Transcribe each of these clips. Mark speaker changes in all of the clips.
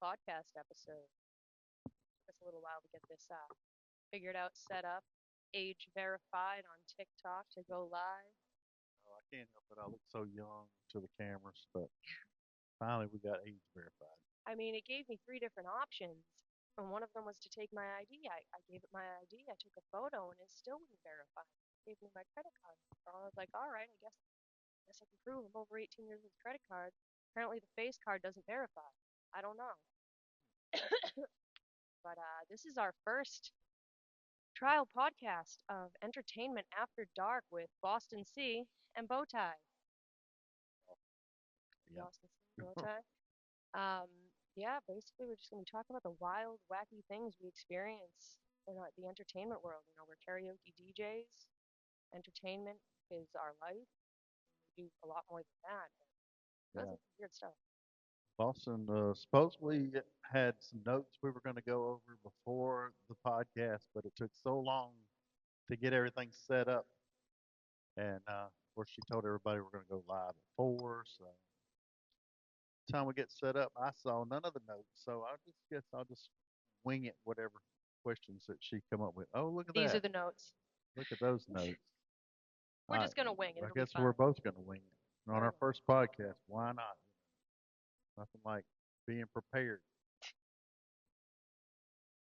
Speaker 1: podcast episode. Took us a little while to get this figured out, set up, age verified on TikTok to go live.
Speaker 2: Oh, I can't help it. I look so young to the cameras, but finally we got age verified.
Speaker 1: I mean, it gave me three different options, and one of them was to take my ID. I gave it my ID. I took a photo, and it still wouldn't verify. It gave me my credit card. So I was like, all right, I guess I can prove I'm over 18 years with a credit card. Apparently, the face card doesn't verify. I don't know. But this is our first trial podcast of Entertainment After Dark with Boston C and BowTie.
Speaker 2: Yeah.
Speaker 1: Boston C and BowTie. Um, yeah, basically, we're just going to be talking about the wild, wacky things we experience in the entertainment world. We're karaoke DJs. Entertainment is our life. We do a lot more than that. That's
Speaker 2: Yeah.
Speaker 1: some weird stuff.
Speaker 2: Boston supposedly had some notes we were going to go over before the podcast, but it took so long to get everything set up. And of course, she told everybody we're going to go live at 4. So, time we get set up, I saw none of the notes. So, I just guess I'll just wing it, whatever questions that she come up with. Oh, look at
Speaker 1: These are
Speaker 2: that.
Speaker 1: the notes.
Speaker 2: Look at those notes.
Speaker 1: We're
Speaker 2: I
Speaker 1: just going to wing it.
Speaker 2: I
Speaker 1: It'll be
Speaker 2: guess we're
Speaker 1: fine.
Speaker 2: both going to wing it on
Speaker 1: Why
Speaker 2: our
Speaker 1: not?
Speaker 2: first podcast. Why not? Nothing like being prepared.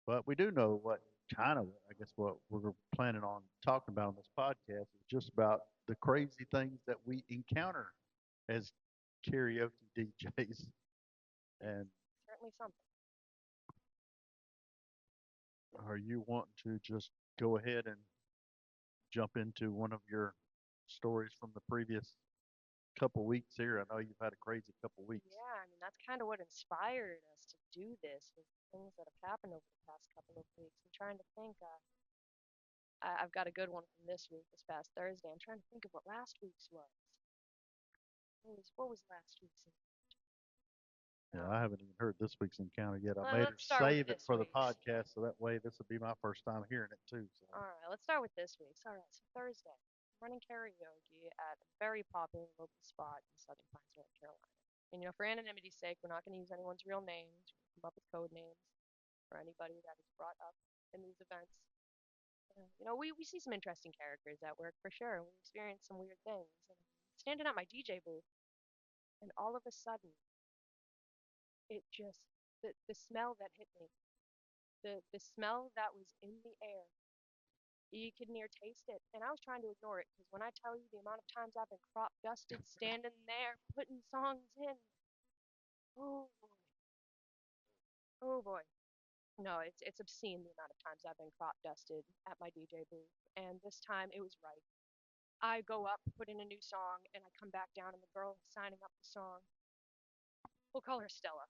Speaker 2: But we do know what kind of, I guess, what we're planning on talking about on this podcast is just about the crazy things that we encounter as karaoke DJs.
Speaker 1: It's
Speaker 2: And
Speaker 1: certainly something.
Speaker 2: are you wanting to just go ahead and jump into one of your stories from the previous couple weeks here? I know you've had a crazy couple weeks.
Speaker 1: Yeah, I mean, that's kind of what inspired us to do this, was things that have happened over the past couple of weeks. I'm trying to think. I've got a good one from this week, this past Thursday. I'm trying to think of what last week's was. What was last week's?
Speaker 2: Yeah,
Speaker 1: Um,
Speaker 2: I haven't even heard this week's encounter yet. I
Speaker 1: well,
Speaker 2: made her
Speaker 1: let's start with
Speaker 2: save it
Speaker 1: this
Speaker 2: for the
Speaker 1: week's.
Speaker 2: podcast, so that way this will be my first time hearing it too. So,
Speaker 1: All right, let's start with this week's. All right, so Thursday, I'm running karaoke at a very popular local spot in Southern Pines, North Carolina. And for anonymity's sake, we're not going to use anyone's real names. We're going to come up with code names for anybody that is brought up in these events. We see some interesting characters at work for sure, and we experience some weird things. And I'm standing at my DJ booth, and all of a sudden, it just the smell that hit me, the smell that was in the air, you could near taste it. And I was trying to ignore it because when I tell you the amount of times I've been crop dusted, standing there putting songs in, oh boy, oh boy. No, it's obscene the amount of times I've been crop dusted at my DJ booth, and this time it was right. I go up, put in a new song, and I come back down, and the girl signing up the song, we'll call her Stella,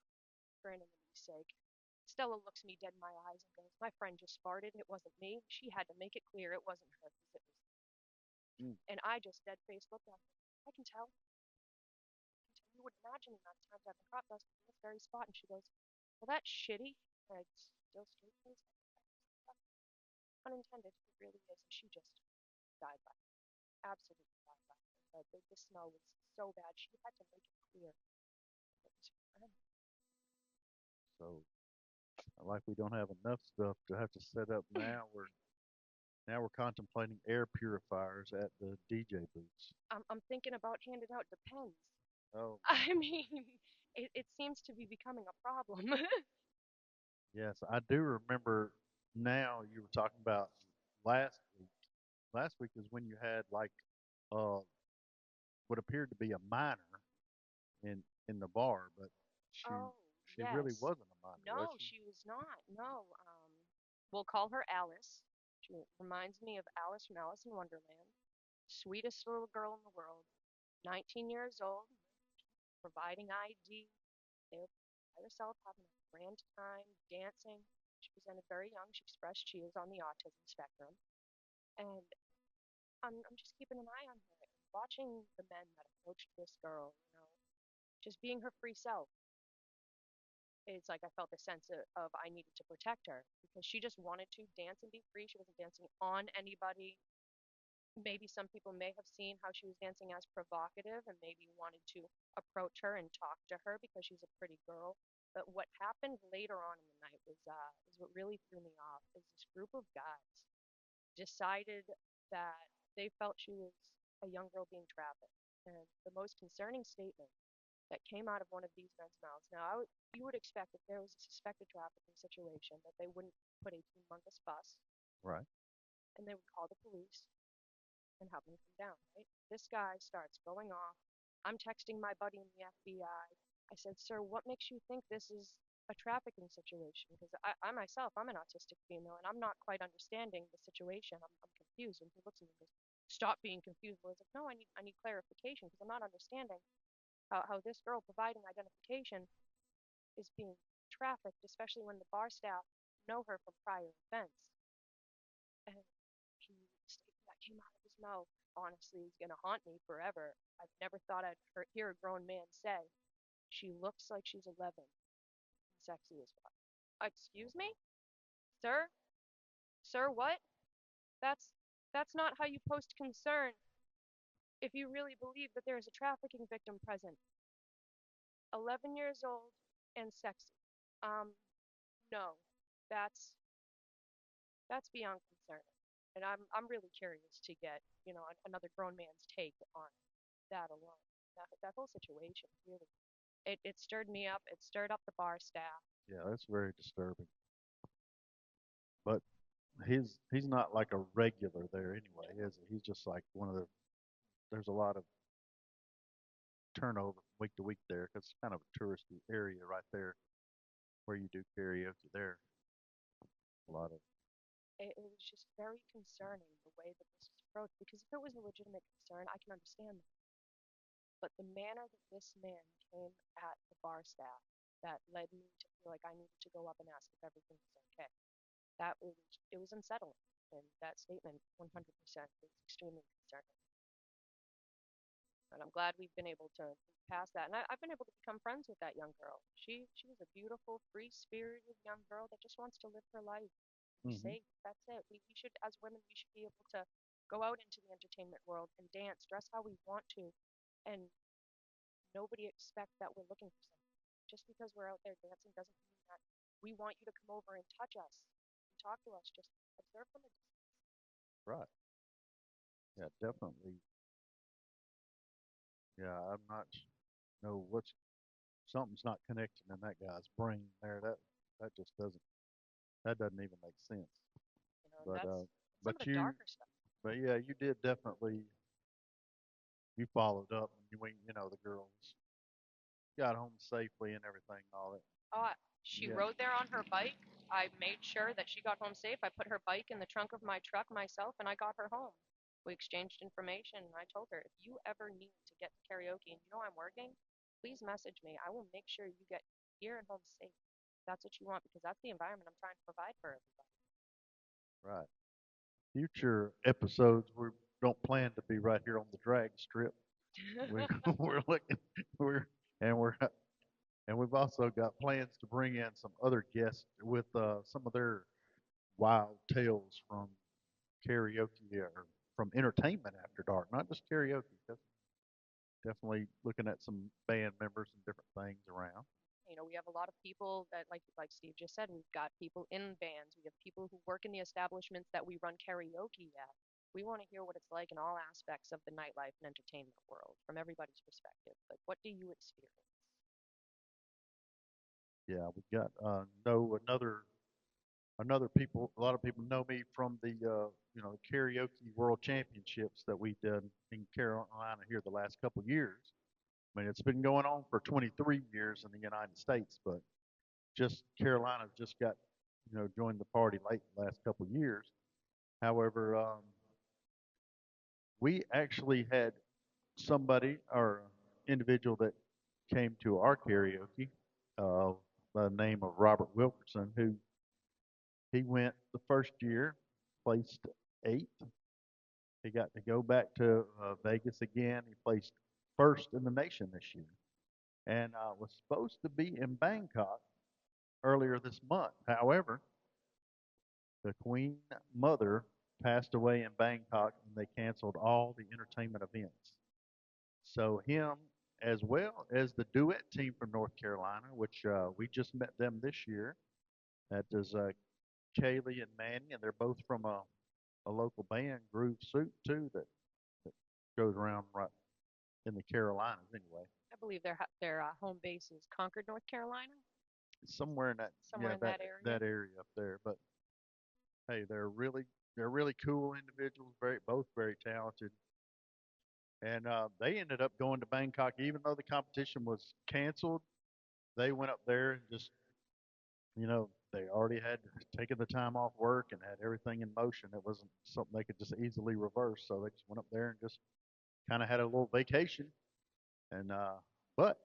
Speaker 1: for anonymity's sake. Stella looks me dead in my eyes and goes, "My friend just farted. It wasn't me. She had to make it clear it wasn't her because it was."
Speaker 2: mm,
Speaker 1: And I just dead faced looked at her. I can tell. You would imagine the amount of times I've been crop dusted in this very spot. And she goes, "Well, that's shitty." And I still straight face. Unintended. It really is. And she just died by it. Absolutely died by it. The smell was so bad. She had to make it clear it was her friend.
Speaker 2: so like we don't have enough stuff to have to set up now. We're contemplating air purifiers at the DJ booths.
Speaker 1: I'm thinking about handing out Depends.
Speaker 2: Oh my.
Speaker 1: I mean, it seems to be becoming a problem.
Speaker 2: Yes, I do remember now you were talking about last week. Last week is when you had like uh what appeared to be a minor in in the bar, but she
Speaker 1: Oh,
Speaker 2: she really
Speaker 1: yes.
Speaker 2: wasn't a minor, was
Speaker 1: No,
Speaker 2: she?
Speaker 1: she was not. No. We'll call her Alice. She reminds me of Alice from Alice in Wonderland. Sweetest little girl in the world. 19 years old, providing ID. There by herself, having a grand time, dancing. She presented very young. She expressed she is on the autism spectrum. And I'm just keeping an eye on her and watching the men that approached this girl, just being her free self. It's like I felt a sense of I needed to protect her because she just wanted to dance and be free. She wasn't dancing on anybody. Maybe some people may have seen how she was dancing as provocative and maybe wanted to approach her and talk to her because she's a pretty girl. But what happened later on in the night was what really threw me off. Is this group of guys decided that they felt she was a young girl being trafficked, and the most concerning statement that came out of one of these men's mouths. Now, you would expect if there was a suspected trafficking situation that they wouldn't put a humongous fuss
Speaker 2: Right.
Speaker 1: and they would call the police and have them come down, right? This guy starts going off. I'm texting my buddy in the FBI. I said, "Sir, what makes you think this is a trafficking situation? Because I myself, I'm an autistic female, and I'm not quite understanding the situation. I'm confused." And he looks at me and goes, "Stop being confused." Well, I was like, "No, I need clarification because I'm not understanding how this girl providing identification is being trafficked, especially when the bar staff know her from prior events." And he statement that came out of his mouth, honestly, is going to haunt me forever. I've never thought hear a grown man say, "She looks like she's 11 and sexy as fuck." Excuse me? Sir? Sir, what? That's that's not how you post concern if you really believe that there is a trafficking victim present. 11 years old and sexy. Um, no. That's that's beyond concerning. And I'm really curious to get, another grown man's take on that alone. That whole situation really it stirred me up. It stirred up the bar staff.
Speaker 2: Yeah, that's very disturbing. But he's not like a regular there anyway,
Speaker 1: No,
Speaker 2: is he? He's just like one of the. There's a lot of turnover from week to week there because it's kind of a touristy area right there where you do karaoke there. A lot of.
Speaker 1: it was just very concerning the way that this was approached. Because if it was a legitimate concern, I can understand that. But the manner that this man came at the bar staff that led me to feel like I needed to go up and ask if everything was okay. That was it was unsettling, and that statement 100% is extremely concerning. And I'm glad we've been able to move past that. And I've been able to become friends with that young girl. She was a beautiful, free-spirited young girl that just wants to live her life, be
Speaker 2: Hmm.
Speaker 1: safe. That's it. We should, as women, we should be able to go out into the entertainment world and dance, dress how we want to, and nobody expect that we're looking for something. Just because we're out there dancing doesn't mean that we want you to come over and touch us and talk to us. Just observe from a distance.
Speaker 2: Right. Yeah, definitely. Yeah, I'm not. No, what's something's not connecting in that guy's brain there. That just doesn't. That doesn't even make sense.
Speaker 1: And
Speaker 2: But
Speaker 1: that's
Speaker 2: uh,
Speaker 1: some
Speaker 2: but
Speaker 1: of the
Speaker 2: you,
Speaker 1: darker stuff.
Speaker 2: but yeah, you did definitely. You followed up, and the girls got home safely and everything, and all that.
Speaker 1: Uh, she
Speaker 2: Yeah.
Speaker 1: rode there on her bike. I made sure that she got home safe. I put her bike in the trunk of my truck myself, and I got her home. We exchanged information, and I told her, if you ever need to get to karaoke and you know I'm working, please message me. I will make sure you get here and home safe. That's what you want because that's the environment I'm trying to provide for everybody.
Speaker 2: Right. Future episodes we don't plan to be right here on the drag strip. We we're looking we're and we're and we've also got plans to bring in some other guests with some of their wild tales from karaoke or from entertainment after dark, not just karaoke. Definitely looking at some band members and different things around.
Speaker 1: We have a lot of people that, like Steve just said, we've got people in bands. We have people who work in the establishments that we run karaoke at. We want to hear what it's like in all aspects of the nightlife and entertainment world from everybody's perspective. Like, what do you experience?
Speaker 2: Yeah, we got know another people. A lot of people know me from the karaoke world championships that we done in Carolina here the last couple of years. I mean, it's been going on for 23 years in the United States, but just Carolina just got joined the party late the last couple of years. However, we actually had somebody or individual that came to our karaoke uh, by the name of Robert Wilkerson, who he went the first year, placed eighth. He got to go back to Vegas again. He placed first in the nation this year, and was supposed to be in Bangkok earlier this month. However, the Queen Mother passed away in Bangkok, and they canceled all the entertainment events. So him as well as the duet team from North Carolina, which we just met them this year. That is Kaylee and Manny, and they're both from a local band, Groove Soup, too, that goes around right in the Carolinas anyway.
Speaker 1: I believe their home base is Concord, North Carolina,
Speaker 2: Somewhere in that,
Speaker 1: somewhere
Speaker 2: yeah,
Speaker 1: in
Speaker 2: that
Speaker 1: that area.
Speaker 2: that area up there. But hey, they're really cool individuals, both very talented. And they ended up going to Bangkok, even though the competition was canceled. They went up there and just, they already had taken the time off work and had everything in motion. It wasn't something they could just easily reverse. So they just went up there and just kind of had a little vacation. And but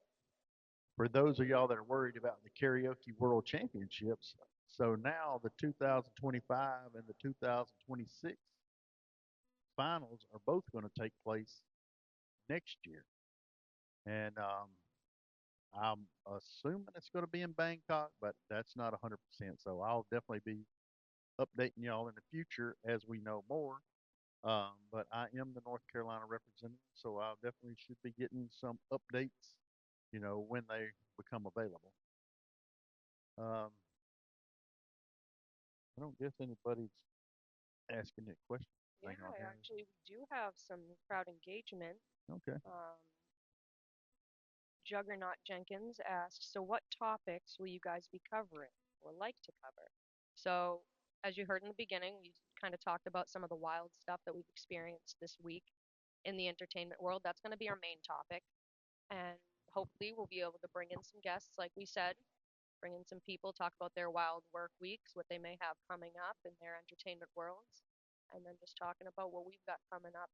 Speaker 2: for those of y'all that are worried about the karaoke world championships, so now the 2025 and the 2026 finals are both going to take place next year. And I'm assuming it's going to be in Bangkok, but that's not 100%. So I'll definitely be updating y'all in the future as we know more. But I am the North Carolina representative, so I definitely should be getting some updates, when they become available. Um, I don't guess anybody's asking a question
Speaker 1: Yeah,
Speaker 2: thing on here.
Speaker 1: actually, we do have some crowd engagement.
Speaker 2: Okay.
Speaker 1: Um, Juggernaut Jenkins asked, so what topics will you guys be covering or like to cover? So, as you heard in the beginning, we kind of talked about some of the wild stuff that we've experienced this week in the entertainment world. That's going to be our main topic. And hopefully, we'll be able to bring in some guests, like we said, bring in some people, talk about their wild work weeks, what they may have coming up in their entertainment worlds, and then just talking about what we've got coming up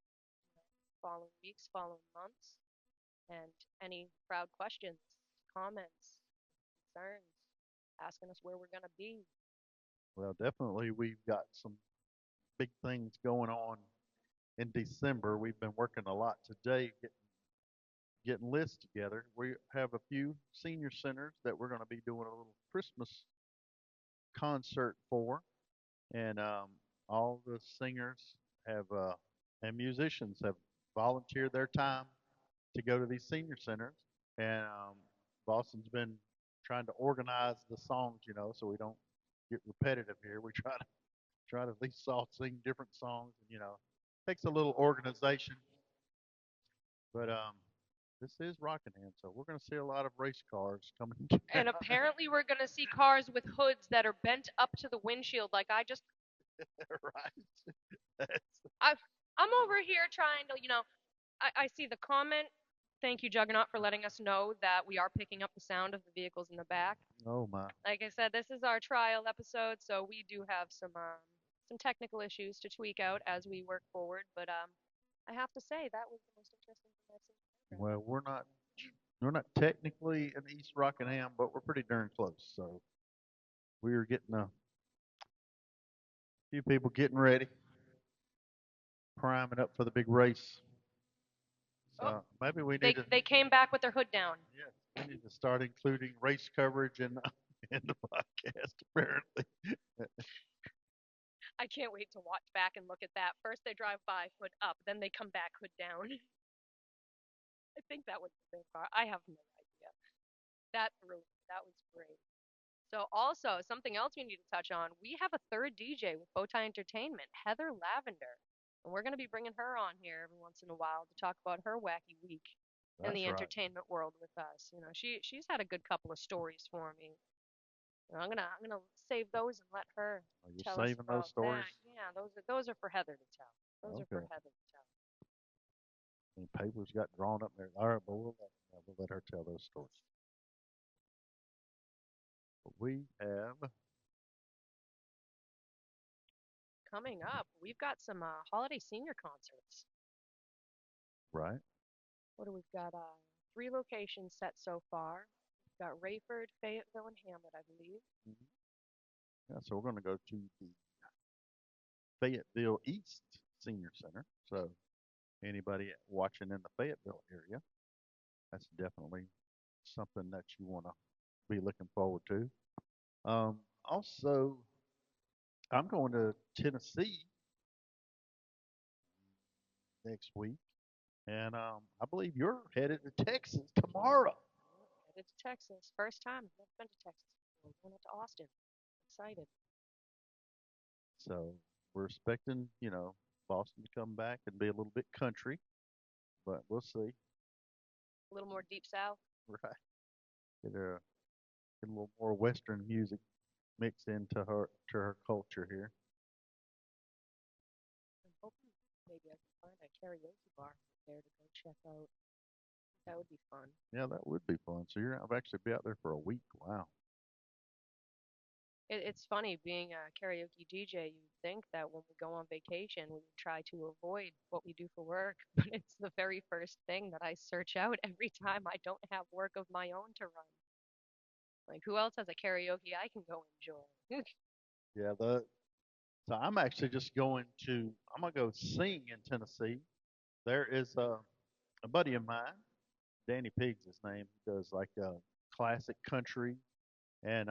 Speaker 1: following weeks, following months, and any crowd questions, comments, concerns, asking us where we're going to be.
Speaker 2: Well, definitely we've got some big things going on in December. We've been working a lot today getting lists together. We have a few senior centers that we're going to be doing a little Christmas concert for, and all the singers have and musicians have volunteered their time to go to these senior centers. And Boston's been trying to organize the songs, so we don't get repetitive here. We try to at least all sing different songs, and takes a little organization. But this is Rockingham, so we're going to see a lot of race cars coming down.
Speaker 1: And apparently, we're going to see cars with hoods that are bent up to the windshield. Like
Speaker 2: Right? That's,
Speaker 1: I, I'm over here trying to, I see the comment. Thank you, Juggernaut, for letting us know that we are picking up the sound of the vehicles in the back.
Speaker 2: oh my.
Speaker 1: Like I said, this is our trial episode, so we do have some technical issues to tweak out as we work forward. But I have to say that was the most interesting thing I've seen in the program.
Speaker 2: Well, we're not technically in East Rockingham, but we're pretty darn close. So we're getting a few people getting ready, priming up for the big race.
Speaker 1: Oh,
Speaker 2: So maybe we need
Speaker 1: they
Speaker 2: to,
Speaker 1: they came back with their hood down.
Speaker 2: yeah, we need to start including race coverage in in the podcast. Apparently,
Speaker 1: I can't wait to watch back and look at that. First they drive by hood up, then they come back hood down. I think that was the same car. I have no idea. That was great. So also something else we need to touch on. We have a third DJ with BowTie Entertainment, Heather Lavender, and we're going to be bringing her on here every once in a while to talk about her wacky week in
Speaker 2: that's
Speaker 1: the
Speaker 2: right.
Speaker 1: entertainment world with us. She's had a good couple of stories for me. I'm gonna save those and let her
Speaker 2: Are you
Speaker 1: tell us
Speaker 2: saving those
Speaker 1: about
Speaker 2: stories?
Speaker 1: that. Yeah, those are for Heather to tell. Those are for
Speaker 2: Okay.
Speaker 1: Heather to tell.
Speaker 2: Any papers got drawn up there? All right, but we'll let her tell those stories. But we have
Speaker 1: Coming up, we've got some holiday senior concerts.
Speaker 2: right.
Speaker 1: What do we've got? Three locations set so far. We've got Rayford, Fayetteville, and Hamlet, I believe.
Speaker 2: Mhm. Yeah, so we're going to go to the Fayetteville East Senior Center. So anybody watching in the Fayetteville area, that's definitely something that you want to be looking forward to. Also, I'm going to Tennessee next week, And I believe you're headed to Texas tomorrow.
Speaker 1: Yep, headed to Texas. First time. I've never been to Texas before. Going out to Austin. Excited.
Speaker 2: So we're expecting, Boston to come back and be a little bit country, but we'll see.
Speaker 1: A little more deep south.
Speaker 2: Right. Get a little more Western music mixed into her culture here.
Speaker 1: I'm hoping maybe I can find a karaoke bar there to go check out. That would be fun.
Speaker 2: Yeah, that would be fun. So you're I've actually be out there for a week. Wow.
Speaker 1: It's funny being a karaoke DJ. You'd think that when we go on vacation, we would try to avoid what we do for work, but it's the very first thing that I search out every time I don't have work of my own to run. Like, who else has a karaoke I can go enjoy?
Speaker 2: Yeah, so I'm actually just I'm gonna go sing in Tennessee. There is a buddy of mine, Danny Pig's his name. He does like classic country, and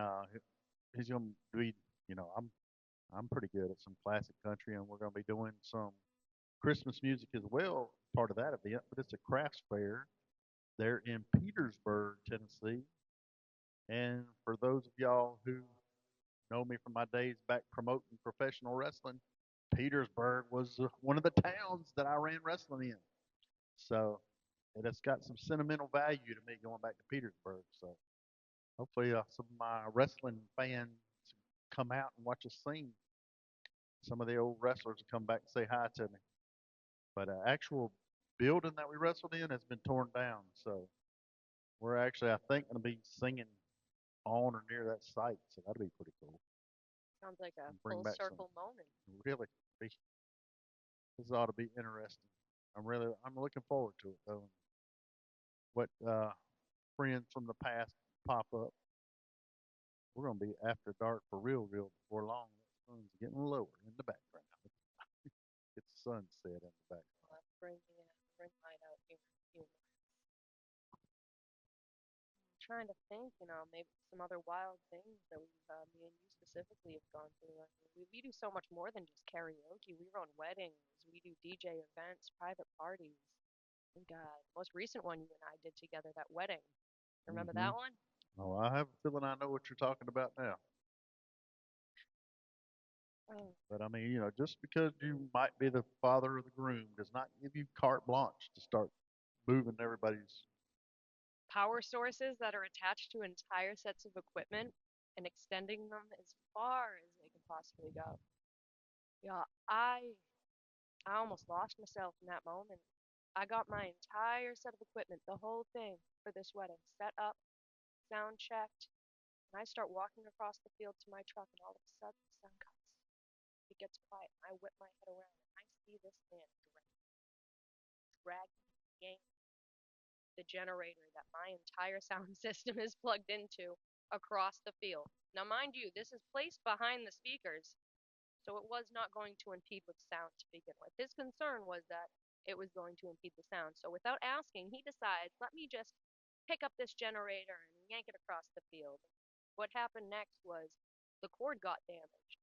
Speaker 2: he's gonna be, I'm pretty good at some classic country, and we're gonna be doing some Christmas music as well. Part of that event, but it's a crafts fair. They're in Petersburg, Tennessee, and for those of y'all who know me from my days back promoting professional wrestling, Petersburg was one of the towns that I ran wrestling in. So it has got some sentimental value to me going back to Petersburg. So hopefully some of my wrestling fans come out and watch us sing. Some of the old wrestlers will come back and say hi to me. But actual building that we wrestled in has been torn down. So we're actually, I think, going to be singing on or near that site. So that'll be pretty cool.
Speaker 1: Sounds like a
Speaker 2: And bring
Speaker 1: full
Speaker 2: back some
Speaker 1: circle moment.
Speaker 2: really, this ought to be interesting. I'm looking forward to it though. What friends from the past pop up. We're going to be after dark for real before long. That sun's getting lower in the background. It's sunset in the background.
Speaker 1: I'll have to bring mine out here in a few minutes. I'm trying to think, maybe some other wild things that me and you specifically have gone through. I mean, we do so much more than just karaoke. We run weddings, we do DJ events, private parties. I think most recent one you and I did together, that wedding. Remember
Speaker 2: Mm-hmm.
Speaker 1: that one?
Speaker 2: Oh, I have a feeling I know what you're talking about now.
Speaker 1: Oh,
Speaker 2: But I mean, just because you might be the father of the groom does not give you carte blanche to start moving everybody's.
Speaker 1: power sources that are attached to entire sets of equipment and extending them as far as they can possibly go. Yeah, I almost lost myself in that moment. I got my entire set of equipment, the whole thing for this wedding, set up, sound checked, and I start walking across the field to my truck, and all of a sudden the sound cuts. It gets quiet, and I whip my head around, and I see this man dragging, yanking the generator that my entire sound system is plugged into across the field. Now, mind you, this is placed behind the speakers, so it was not going to impede with sound to begin with. His concern was that it was going to impede the sound. So without asking, he decides, let me just pick up this generator and yank it across the field. What happened next was the cord got damaged,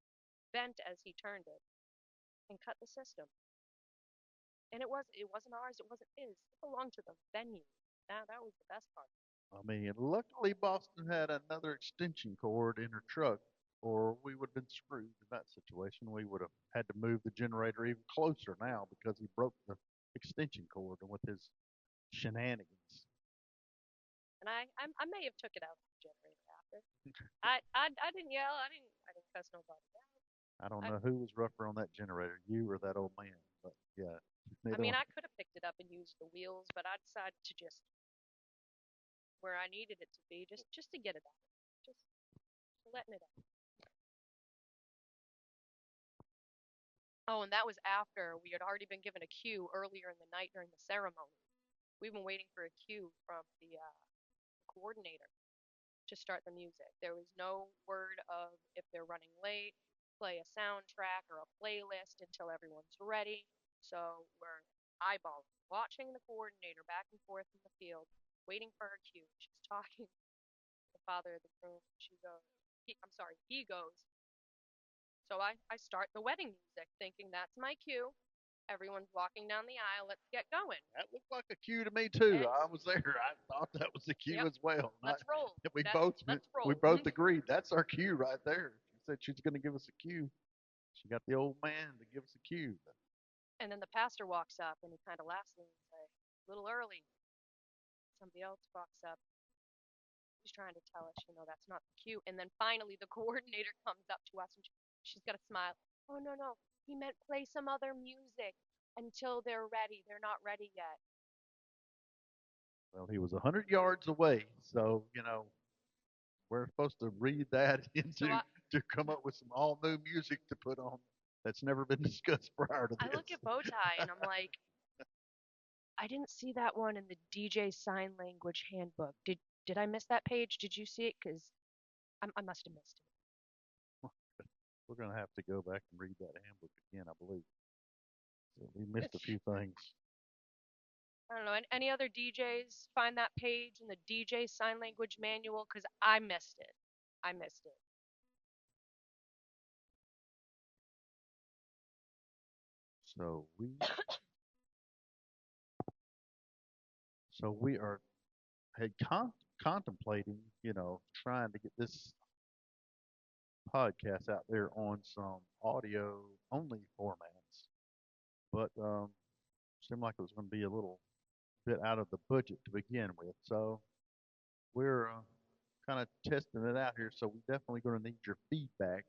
Speaker 1: bent as he turned it, and cut the system. And it wasn't ours, it wasn't his. It belonged to the venue. That was the best part.
Speaker 2: I mean, luckily Boston had another extension cord in her truck, or we would have been screwed in that situation. We would have had to move the generator even closer now because he broke the extension cord with his shenanigans.
Speaker 1: And I may have took it out of the generator after. I didn't yell. I didn't cuss nobody out.
Speaker 2: I don't
Speaker 1: I
Speaker 2: know who was rougher on that generator, you or that old man, but yeah,
Speaker 1: I
Speaker 2: neither
Speaker 1: mean
Speaker 2: one.
Speaker 1: I could have picked it up and used the wheels, but I decided to just where I needed it to be, just to get it out, just letting it out. Oh, and that was after we had already been given a cue earlier in the night during the ceremony. We've been waiting for a cue from the coordinator to start the music. There was no word of if they're running late, play a soundtrack or a playlist until everyone's ready. So we're eyeballing, watching the coordinator back and forth in the field, waiting for her cue. She's talking to the father of the groom. She goes, I'm sorry, he goes. So I start the wedding music thinking that's my cue. Everyone's walking down the aisle. Let's get going.
Speaker 2: That looked like a cue to me too.
Speaker 1: And
Speaker 2: I was there. I thought that was a cue
Speaker 1: yep,
Speaker 2: as well.
Speaker 1: let's roll.
Speaker 2: We
Speaker 1: That
Speaker 2: both
Speaker 1: let's
Speaker 2: we
Speaker 1: roll.
Speaker 2: both agreed that's our cue right there. She said she's going to give us a cue. She got the old man to give us a cue.
Speaker 1: And then the pastor walks up and he kind of laughs and he's like, "A little early." Somebody else walks up. He's trying to tell us, that's not the cue. And then finally, the coordinator comes up to us and she's got a smile. Oh, no, no. He meant play some other music until they're ready. They're not ready yet.
Speaker 2: Well, he was 100 yards away, so we're supposed to read that
Speaker 1: So
Speaker 2: into to come up with some all new music to put on that's never been discussed prior to
Speaker 1: I look
Speaker 2: this.
Speaker 1: at BowTie and I'm like, I didn't see that one in the DJ sign language handbook. Did I miss that page? Did you see it? Because I must have missed it.
Speaker 2: We're going to have to go back and read that handbook again, I believe. So we missed a few things.
Speaker 1: I don't know. Any other DJs find that page in the DJ sign language manual? Because I missed it. I missed it.
Speaker 2: So we are had contemplating, trying to get this podcast out there on some audio only formats, but seemed like it was going to be a little bit out of the budget to begin with. So we're kind of testing it out here. So we're definitely going to need your feedback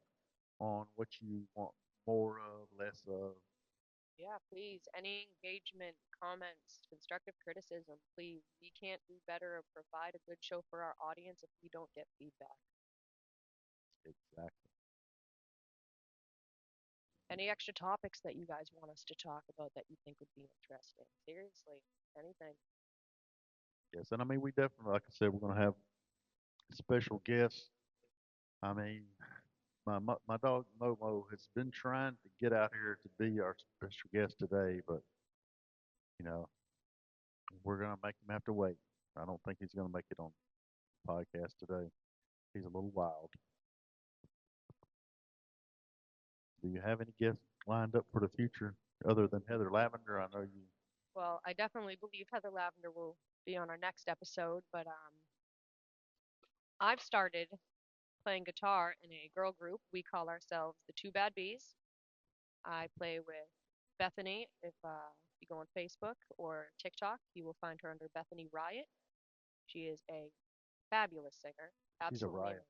Speaker 2: on what you want more of, less of.
Speaker 1: Yeah, please. Any engagement, comments, constructive criticism, please. We can't do better or provide a good show for our audience if we don't get feedback.
Speaker 2: Exactly.
Speaker 1: Any extra topics that you guys want us to talk about that you think would be interesting? Seriously, anything.
Speaker 2: Yes, and I mean we definitely, like I said, we're going to have special guests. I mean, my dog Momo has been trying to get out here to be our special guest today, but you know we're gonna make him have to wait. I don't think he's gonna make it on the podcast today. He's a little wild. Do you have any guests lined up for the future other than Heather Lavender? I know you.
Speaker 1: Well, I definitely believe Heather Lavender will be on our next episode, but I've started playing guitar in a girl group. We call ourselves the Two Bad Bees. I play with Bethany. If you go on Facebook or TikTok, you will find her under Bethany Riot. She is a fabulous singer,
Speaker 2: She's a
Speaker 1: absolutely
Speaker 2: riot.
Speaker 1: amazing.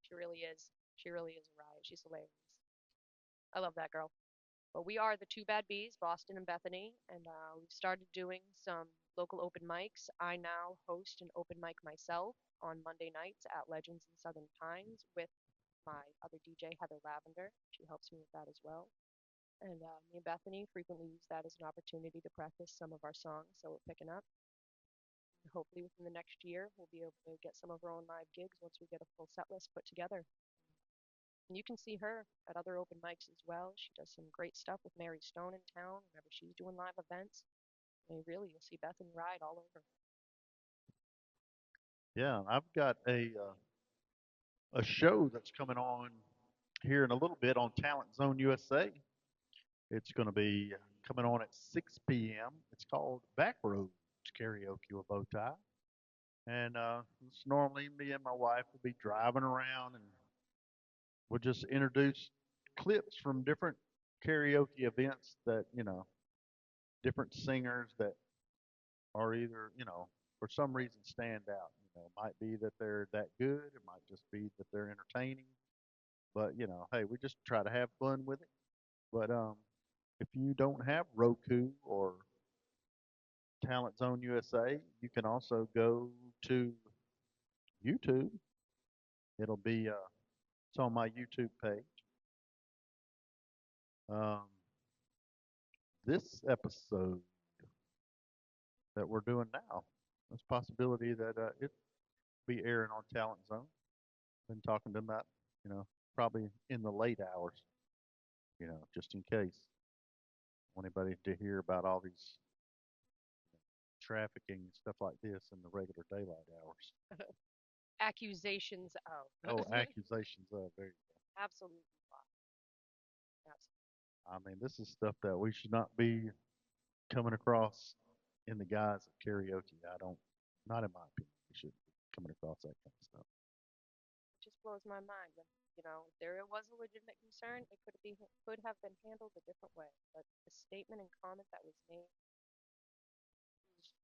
Speaker 1: She really is. She really is a riot. She's hilarious. I love that girl. But we are the Two Bad Bees, Boston and Bethany, and we've started doing some local open mics. I now host an open mic myself on Monday nights at Legends in Southern Pines with my other DJ, Heather Lavender. She helps me with that as well. And me and Bethany frequently use that as an opportunity to practice some of our songs, so we're picking up. And hopefully, within the next year, we'll be able to get some of our own live gigs once we get a full set list put together. And you can see her at other open mics as well. She does some great stuff with Mary Stone in town whenever she's doing live events. I mean, really, you'll see Bethany ride all over.
Speaker 2: Yeah, I've got a show that's coming on here in a little bit on Talent Zone USA. It's going to be coming on at 6 p.m. It's called Backroads Karaoke with Bowtie. And it's normally me and my wife will be driving around and we'll just introduce clips from different karaoke events that, different singers that are either, for some reason stand out. It might be that they're that good, it might just be that they're entertaining. But, hey, we just try to have fun with it. But if you don't have Roku or Talent Zone USA, you can also go to YouTube. It'll be it's on my YouTube page. Um, this episode that we're doing now, there's a possibility that it will be airing on Talent Zone. Been talking to them about, probably in the late hours, just in case anybody to hear about all these trafficking and stuff like this in the regular daylight hours.
Speaker 1: Accusations of.
Speaker 2: Oh, accusations of. There you
Speaker 1: Absolutely. Absolutely.
Speaker 2: I mean, this is stuff that we should not be coming across in the guise of karaoke. I don't, not in my opinion, we shouldn't be coming across that kind of stuff.
Speaker 1: It just blows my mind when, if there was a legitimate concern, it could have been handled a different way. But the statement and comment that was made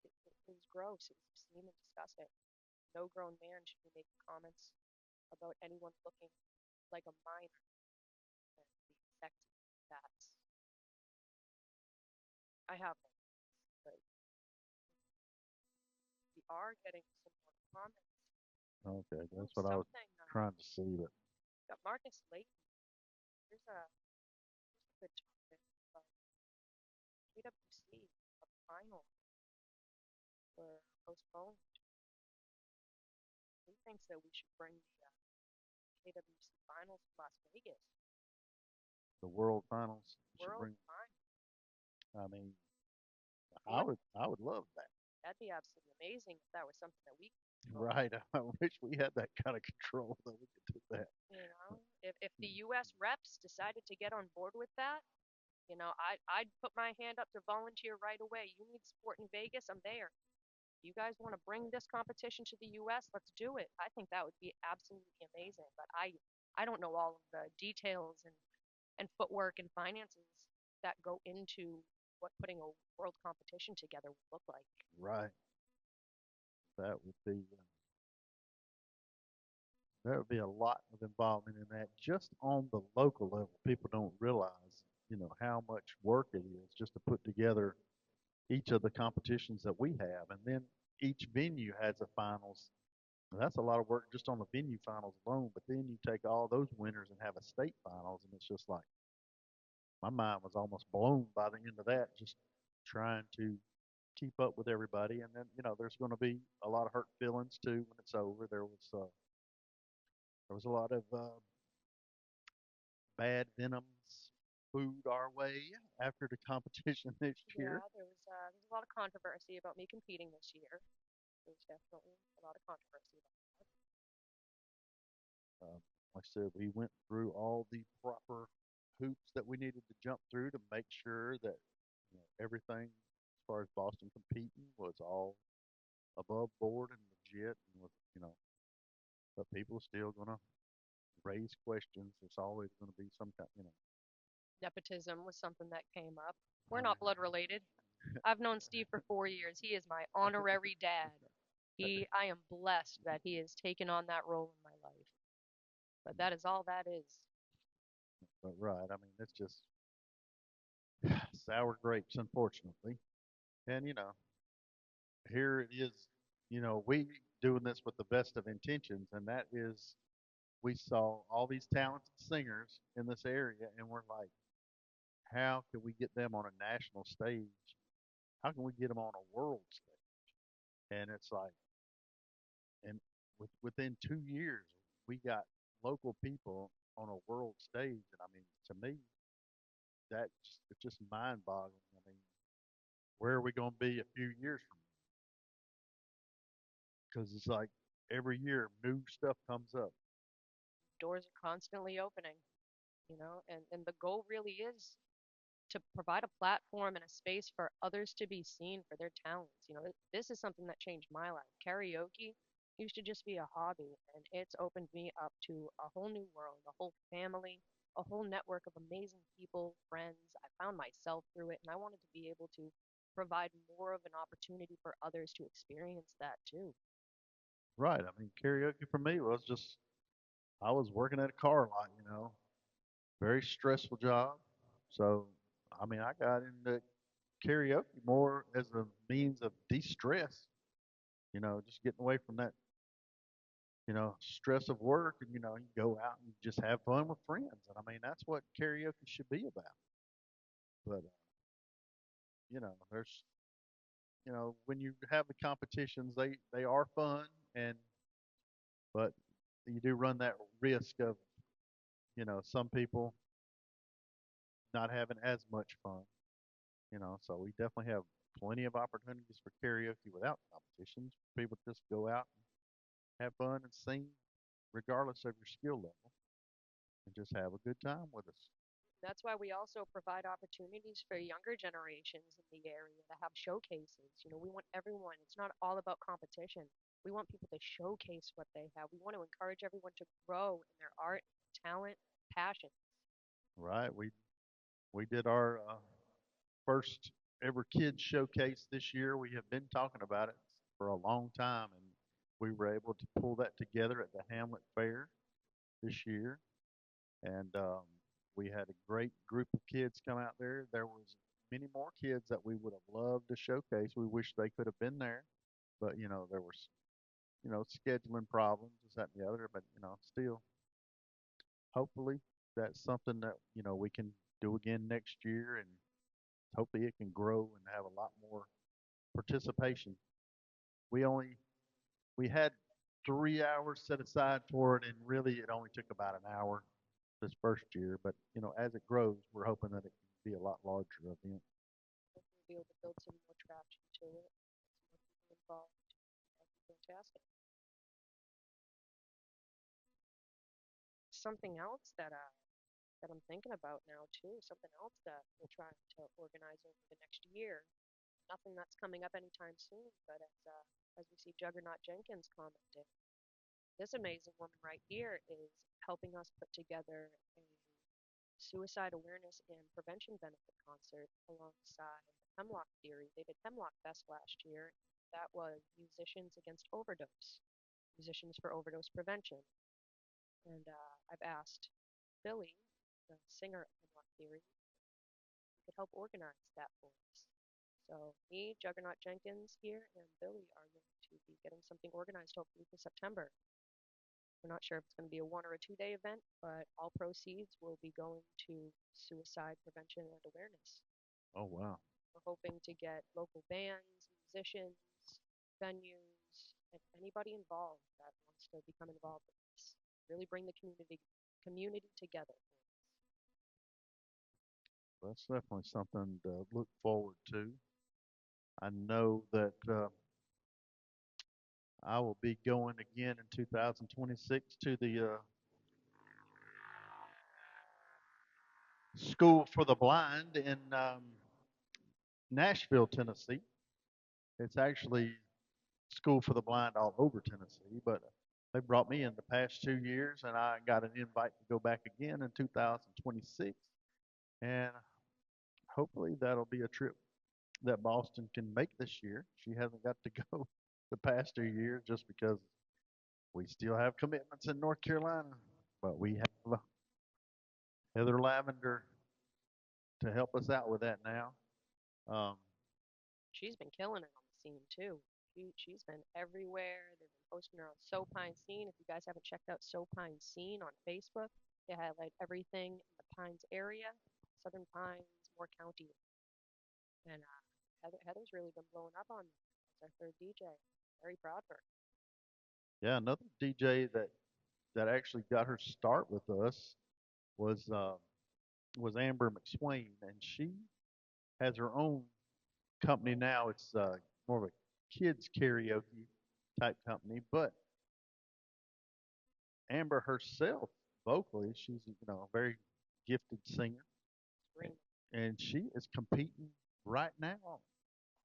Speaker 1: it was gross. It was obscene and disgusting. No grown man should be making comments about anyone looking like a minor and being sexy. That's I have no, but we are getting some more comments.
Speaker 2: Okay,
Speaker 1: Oh,
Speaker 2: that's what I was
Speaker 1: something.
Speaker 2: trying to see, but
Speaker 1: Got Marcus Layton. Here's a good topic. KWC, a final were postponed. He thinks that we should bring the KWC finals to Las Vegas.
Speaker 2: the World Finals should
Speaker 1: World
Speaker 2: bring.
Speaker 1: final.
Speaker 2: I mean,
Speaker 1: What?
Speaker 2: I would love that.
Speaker 1: That'd be absolutely amazing if that was something that we could control.
Speaker 2: Right. I wish we had that kind of control that we could do that.
Speaker 1: If the U.S. reps decided to get on board with that, I'd put my hand up to volunteer right away. You need sport in Vegas, I'm there. You guys want to bring this competition to the U.S., let's do it. I think that would be absolutely amazing. But I don't know all of the details and footwork and finances that go into what putting a world competition together would look like.
Speaker 2: Right. That would be there would be a lot of involvement in that just on the local level. People don't realize, how much work it is just to put together each of the competitions that we have, and then each venue has a finals. And that's a lot of work just on the venue finals alone. But then you take all those winners and have a state finals, and it's just like my mind was almost blown by the end of that, just trying to keep up with everybody. And then there's going to be a lot of hurt feelings too when it's over. There was a lot of bad venoms food our way after the competition next
Speaker 1: Yeah,
Speaker 2: year.
Speaker 1: there's a lot of controversy about me competing this year. There's definitely a lot of controversy about that.
Speaker 2: Um, like I said, we went through all the proper hoops that we needed to jump through to make sure that everything as far as Boston competing was all above board and legit, and with but people are still gonna raise questions. There's always gonna be some kind,
Speaker 1: Nepotism was something that came up. We're
Speaker 2: I
Speaker 1: not
Speaker 2: mean,
Speaker 1: blood related. I've known Steve for 4 years. He is my honorary dad. I am blessed that he has taken on that role in my life. But that is all that is.
Speaker 2: but right. I mean, it's just sour grapes, unfortunately. And here it is. We doing this with the best of intentions, and that is we saw all these talented singers in this area, and we're like, how can we get them on a national stage? How can we get them on a world stage? And it's like, and within 2 years, we got local people on a world stage, and I mean, to me, it's just mind-boggling. I mean, where are we going to be a few years from now? Because it's like every year new stuff comes up.
Speaker 1: Doors are constantly opening, and the goal really is to provide a platform and a space for others to be seen for their talents. This is something that changed my life. Karaoke used to just be a hobby, and it's opened me up to a whole new world, a whole family, a whole network of amazing people, friends. I found myself through it, and I wanted to be able to provide more of an opportunity for others to experience that too.
Speaker 2: Right. I mean, karaoke for me was just I was working at a car lot, very stressful job. So, I mean, I got into karaoke more as a means of de-stress, just getting away from that, stress of work, and you go out and just have fun with friends. And I mean, that's what karaoke should be about. But there's, when you have the competitions, they are fun, and but you do run that risk of, some people not having as much fun. So we definitely have plenty of opportunities for karaoke without competitions. People just go out and have fun and sing regardless of your skill level and just have a good time with us.
Speaker 1: That's why we also provide opportunities for younger generations in the area to have showcases. We want everyone, it's not all about competition. We want people to showcase what they have. We want to encourage everyone to grow in their art, talent, passion.
Speaker 2: Right. We did our first ever kids showcase this year. We have been talking about it for a long time, and we were able to pull that together at the Hamlet Fair this year. And we had a great group of kids come out there. There was many more kids that we would have loved to showcase. We wish they could have been there, but there was scheduling problems, this, that, and the other. But still, hopefully, that's something that we can do again next year, and hopefully it can grow and have a lot more participation. We only we had 3 hours set aside for it, and really it only took about an hour this first year. But as it grows, we're hoping that it can be a lot larger event.
Speaker 1: Hopefully, we'll be able to build some more traction to it, some more people involved. That'd be fantastic. Something else that I'm thinking about now too. Something else that we're trying to organize over the next year. Nothing that's coming up anytime soon, but as we see Juggernaut Jenkins commenting, this amazing woman right here is helping us put together a suicide awareness and prevention benefit concert alongside Hemlock Theory. They did Hemlock Fest last year. That was Musicians Against Overdose, Musicians for Overdose Prevention. And I've asked Billy, the singer of Hemlock Theory, could help organize that for us. So me, Juggernaut Jenkins here, and Billy are going to be getting something organized hopefully for September. We're not sure if it's going to be a 1 or a 2 day event, but all proceeds will be going to suicide prevention and awareness.
Speaker 2: Oh wow.
Speaker 1: We're hoping to get local bands, musicians, venues, and anybody involved that wants to become involved with this. Really bring the community together.
Speaker 2: That's definitely something to look forward to. I know that I will be going again in 2026 to the School for the Blind in Nashville, Tennessee. It's actually School for the Blind all over Tennessee, but they brought me in the past 2 years, and I got an invite to go back again in 2026. And hopefully that'll be a trip that Boston can make this year. She hasn't got to go the past 2 years just because we still have commitments in North Carolina, but we have Heather Lavender to help us out with that now. Um,
Speaker 1: She's been killing it on the scene too. She's been everywhere. They've been posting her on Sopine Scene. If you guys haven't checked out Sopine Scene on Facebook, they highlight everything in the Pines area, Southern Pines, Moore County, and Heather's really been blowing up on me as our third DJ. Very proud of her.
Speaker 2: yeah, another DJ that actually got her start with us was uh, was Amber McSwain, and she has her own company now. It's more of a kids karaoke type company, but Amber herself, vocally, she's a very gifted singer,
Speaker 1: Screaming.
Speaker 2: and she is competing right now.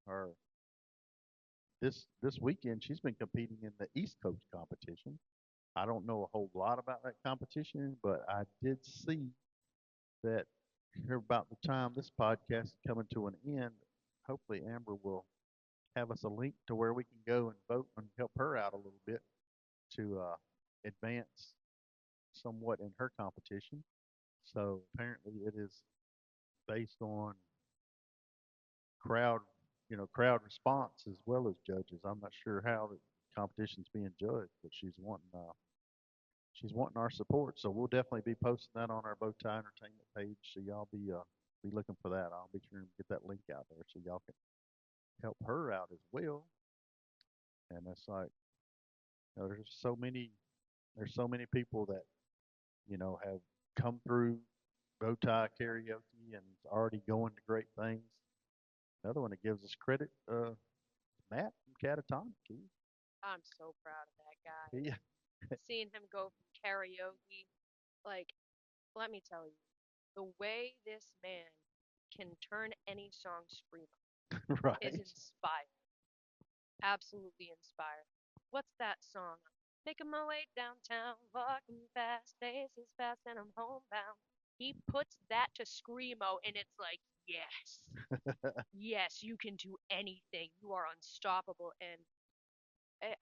Speaker 2: Or this weekend, she's been competing in the East Coast competition. I don't know a whole lot about that competition, but I did see that here about the time this podcast is coming to an end, hopefully Amber will have us a link to where we can go and vote and help her out a little bit to advance somewhat in her competition. So apparently it is based on crowd, crowd response as well as judges. I'm not sure how the competition's being judged, but she's wanting our support. So we'll definitely be posting that on our BowTie Entertainment page. So y'all be looking for that. I'll be sure to get that link out there so y'all can help her out as well. And it's like there's so many people that have come through BowTie karaoke and is already going to great things. Another one that gives us credit, Matt from Catatonic.
Speaker 1: I'm so proud of that guy.
Speaker 2: He
Speaker 1: Seeing him go from karaoke, like, let me tell you, The way this man can turn any song screamo is
Speaker 2: Right.
Speaker 1: inspired. Absolutely inspired. What's that song? Making my way downtown, walking fast, faces fast, and I'm homebound. He puts that to screamo, and it's like, yes, yes, you can do anything. You are unstoppable. And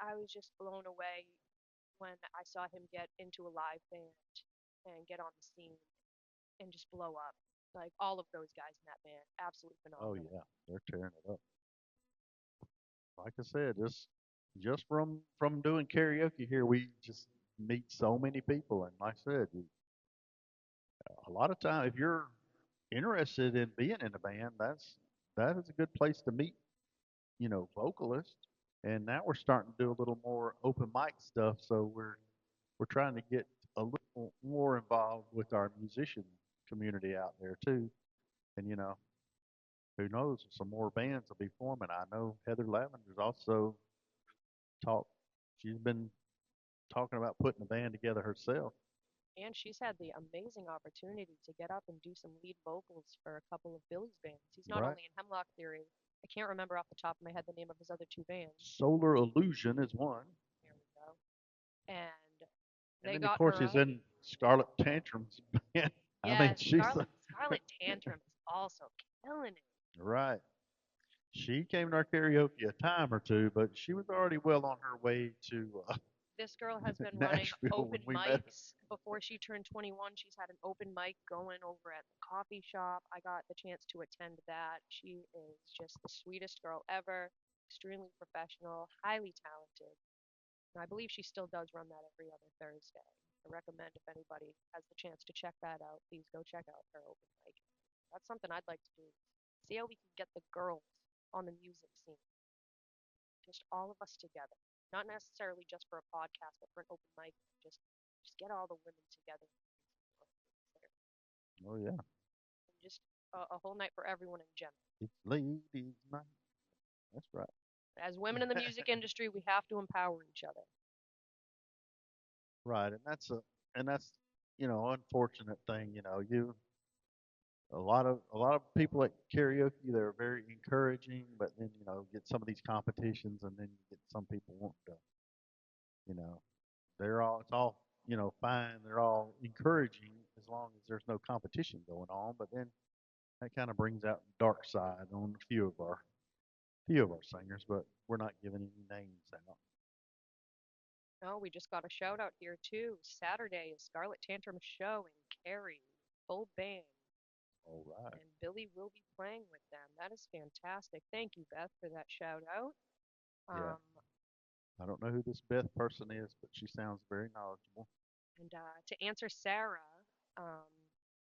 Speaker 1: I was just blown away when I saw him get into a live band and get on the scene and just blow up. Like all of those guys in that band, absolutely
Speaker 2: Oh
Speaker 1: phenomenal.
Speaker 2: yeah, they're tearing it up. Like I said, just from doing karaoke here, we just meet so many people, and like I said, a lot of time if you're interested in being in a band, that is a good place to meet, vocalists. And now we're starting to do a little more open mic stuff, so we're trying to get a little more involved with our musician community out there too. And who knows, some more bands will be forming. I know Heather Lavender's also talked. She's been talking about putting a band together herself.
Speaker 1: And she's had the amazing opportunity to get up and do some lead vocals for a couple of Billy's bands. He's not
Speaker 2: Right.
Speaker 1: only in Hemlock Theory, I can't remember off the top of my head the name of his other two bands.
Speaker 2: Solar Illusion is one.
Speaker 1: There we go. And
Speaker 2: And
Speaker 1: they
Speaker 2: then, of
Speaker 1: got
Speaker 2: course,
Speaker 1: her
Speaker 2: he's
Speaker 1: up.
Speaker 2: in Scarlet Tantrum's band. I mean,
Speaker 1: Yes,
Speaker 2: she's
Speaker 1: Scarlet Tantrum is also killing it.
Speaker 2: right. She came to our karaoke a time or two, but she was already well on her way to
Speaker 1: This girl has been running
Speaker 2: Nashville when
Speaker 1: open
Speaker 2: we met her.
Speaker 1: mics before she turned 21. She's had an open mic going over at the coffee shop. I got the chance to attend that. She is just the sweetest girl ever, extremely professional, highly talented. And I believe she still does run that every other Thursday. I recommend if anybody has the chance to check that out, please go check out her open mic. That's something I'd like to do. See how we can get the girls on the music scene, just all of us together. Not necessarily just for a podcast, but for an open mic. Just get all the women together.
Speaker 2: Oh yeah,
Speaker 1: And just a whole night for everyone in general.
Speaker 2: it's ladies' night. That's right.
Speaker 1: As women in the music industry, we have to empower each other.
Speaker 2: Right, and that's unfortunate thing. A lot of people at karaoke, they're very encouraging, but then get some of these competitions, and then you get some people wanting to, you know, they're all it's all fine. They're all encouraging as long as there's no competition going on. But then that kind of brings out the dark side on a few of our singers, but we're not giving any names out.
Speaker 1: Oh, we just got a shout out here too. Saturday is Scarlet Tantrum show in Cary, full band,
Speaker 2: All right.
Speaker 1: and Billy will be playing with them. That is fantastic. Thank you, Beth, for that shout out.
Speaker 2: Yeah.
Speaker 1: Um,
Speaker 2: I don't know who this Beth person is, but she sounds very knowledgeable.
Speaker 1: and to answer Sarah, um,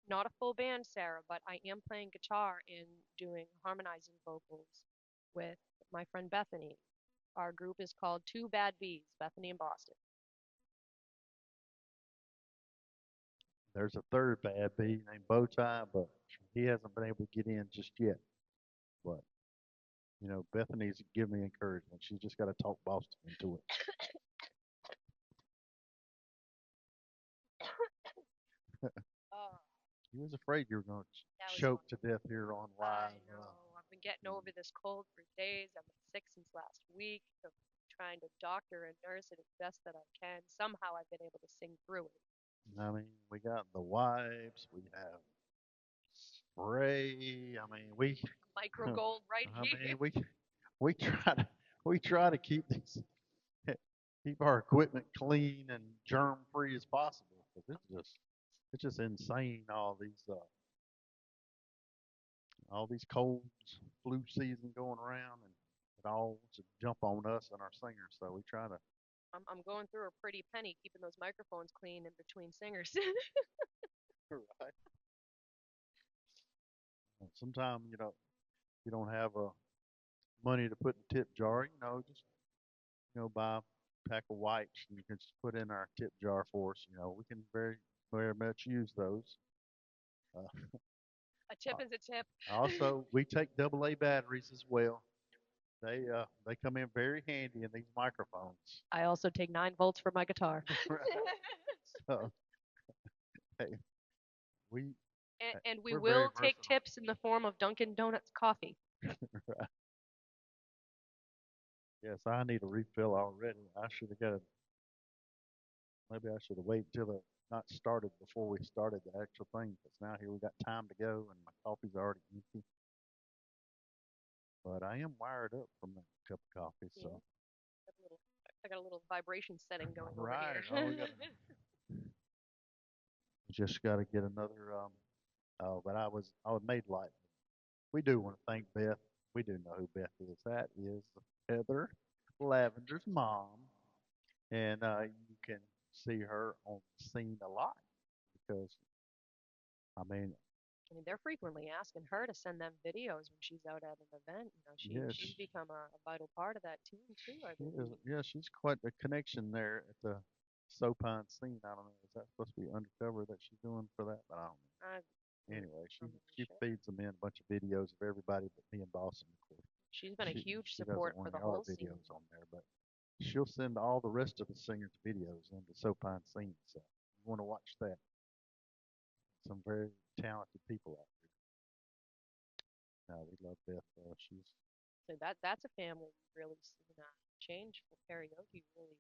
Speaker 1: not a full band, Sarah, but I am playing guitar and doing harmonizing vocals with my friend Bethany. Our group is called Two Bad Bees, Bethany and Boston.
Speaker 2: There's a third bad bee named BowTie, but he hasn't been able to get in just yet. But Bethany's giving me encouragement. She's just got to talk Boston into it.
Speaker 1: Oh,
Speaker 2: He was afraid you were going to
Speaker 1: that was
Speaker 2: choke
Speaker 1: funny.
Speaker 2: to death here on
Speaker 1: I
Speaker 2: live.
Speaker 1: know. I've been getting over this cold for days. I've been sick since last week. I'm trying to doctor and nurse it as best that I can. Somehow I've been able to sing through it.
Speaker 2: I mean, we got the wipes. We have spray. I mean,
Speaker 1: Micro gold right
Speaker 2: I
Speaker 1: here.
Speaker 2: mean, we try to we try to keep our equipment clean and germ free as possible because it's just insane all these colds, flu season going around, and it all wants to jump on us and our singers. So we try to.
Speaker 1: I'm going through a pretty penny keeping those microphones clean in between singers.
Speaker 2: Right. Sometimes you don't have money to put in the tip jar. Just buy a pack of wipes and you can just put in our tip jar for us. We can very much use those. Uh,
Speaker 1: A tip is a tip.
Speaker 2: Also, we take AA batteries as well. They come in very handy in these microphones.
Speaker 1: I also take 9 volts for my guitar.
Speaker 2: Right. So hey, we
Speaker 1: And we
Speaker 2: We're very
Speaker 1: will take
Speaker 2: versatile.
Speaker 1: tips in the form of Dunkin' Donuts coffee.
Speaker 2: Yes, I need a refill already. I should have got a, maybe I should have waited till it not started before we started the actual thing. Because now here we got time to go and my coffee's already empty. But I am wired up from that cup of coffee,
Speaker 1: Yeah,
Speaker 2: so
Speaker 1: I got a little vibration setting going over
Speaker 2: right.
Speaker 1: here.
Speaker 2: Oh, we got to just got to get another. Oh, but I was made light. We do want to thank Beth. We do know who Beth is. That is Heather Lavender's mom, and you can see her on the scene a lot because I mean,
Speaker 1: I mean, they're frequently asking her to send them videos when she's out at an event. You know,
Speaker 2: yes,
Speaker 1: she's become a vital part of that team too, I
Speaker 2: she is.
Speaker 1: believe.
Speaker 2: Yeah, she's quite a connection there at the Sopine scene. I don't know, is that supposed to be undercover that she's doing for that? But I don't know.
Speaker 1: I'm
Speaker 2: Anyway, she
Speaker 1: not really
Speaker 2: she
Speaker 1: sure.
Speaker 2: feeds them in a bunch of videos of everybody but me and Boston, of course.
Speaker 1: She's been a huge
Speaker 2: She doesn't
Speaker 1: support
Speaker 2: want
Speaker 1: for
Speaker 2: any
Speaker 1: the
Speaker 2: of our
Speaker 1: whole scene.
Speaker 2: videos on there, but she'll send all the rest of the singers' videos into Sopine Scene. So you want to watch that. Some very talented people out there. No, we love Beth. She's
Speaker 1: So that's a family we've really seen change for karaoke, really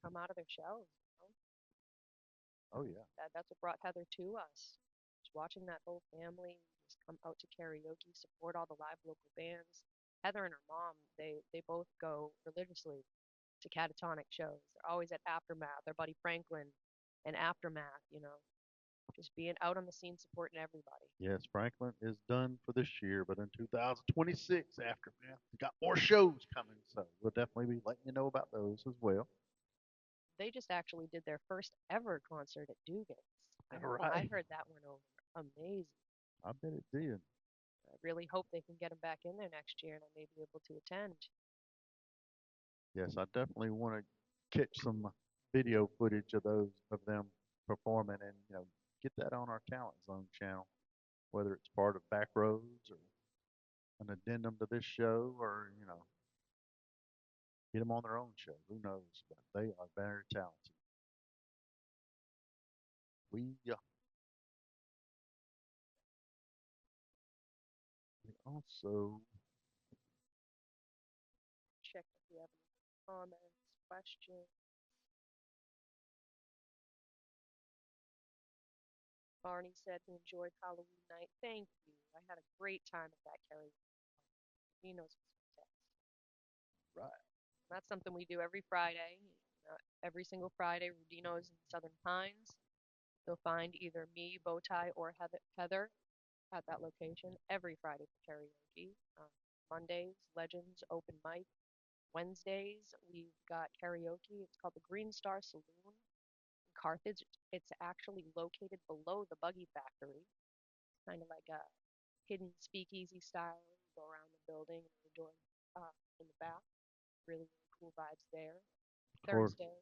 Speaker 1: come out of their shells. You know?
Speaker 2: oh yeah,
Speaker 1: That's what brought Heather to us. Just watching that whole family just come out to karaoke, support all the live local bands. Heather and her mom, they both go religiously to catatonic shows. They're always at Aftermath. Their buddy Franklin and Aftermath, you know, just being out on the scene supporting everybody.
Speaker 2: yes. Franklin is done for this year, but in 2026, Aftermath, we got more shows coming, so we'll definitely be letting you know about those as well.
Speaker 1: They just actually did their first ever concert at Dugan's. I
Speaker 2: Right.
Speaker 1: heard that one over. Amazing.
Speaker 2: I bet it did.
Speaker 1: I really hope they can get them back in there next year and I may be able to attend.
Speaker 2: Yes, I definitely want to catch some video footage of those of them performing and get that on our Talent Zone channel, whether it's part of Backroads or an addendum to this show, or get them on their own show. Who knows? But they are very talented. We also,
Speaker 1: Check if you have any comments, questions. Barney said he enjoyed Halloween night. Thank you. I had a great time at that karaoke. Rudino's was fantastic.
Speaker 2: right,
Speaker 1: That's something we do every Friday. Every single Friday, Rudino's in Southern Pines. You'll find either me, BowTie, or Heather at that location every Friday for karaoke. Mondays, Legends, open mic. Wednesdays, we've got karaoke. It's called the Green Star Saloon in Carthage. It's actually located below the Buggy Factory, kind of like a hidden speakeasy style. You go around the building and the door in the back. Really, really cool vibes there.
Speaker 2: of course,
Speaker 1: Thursday,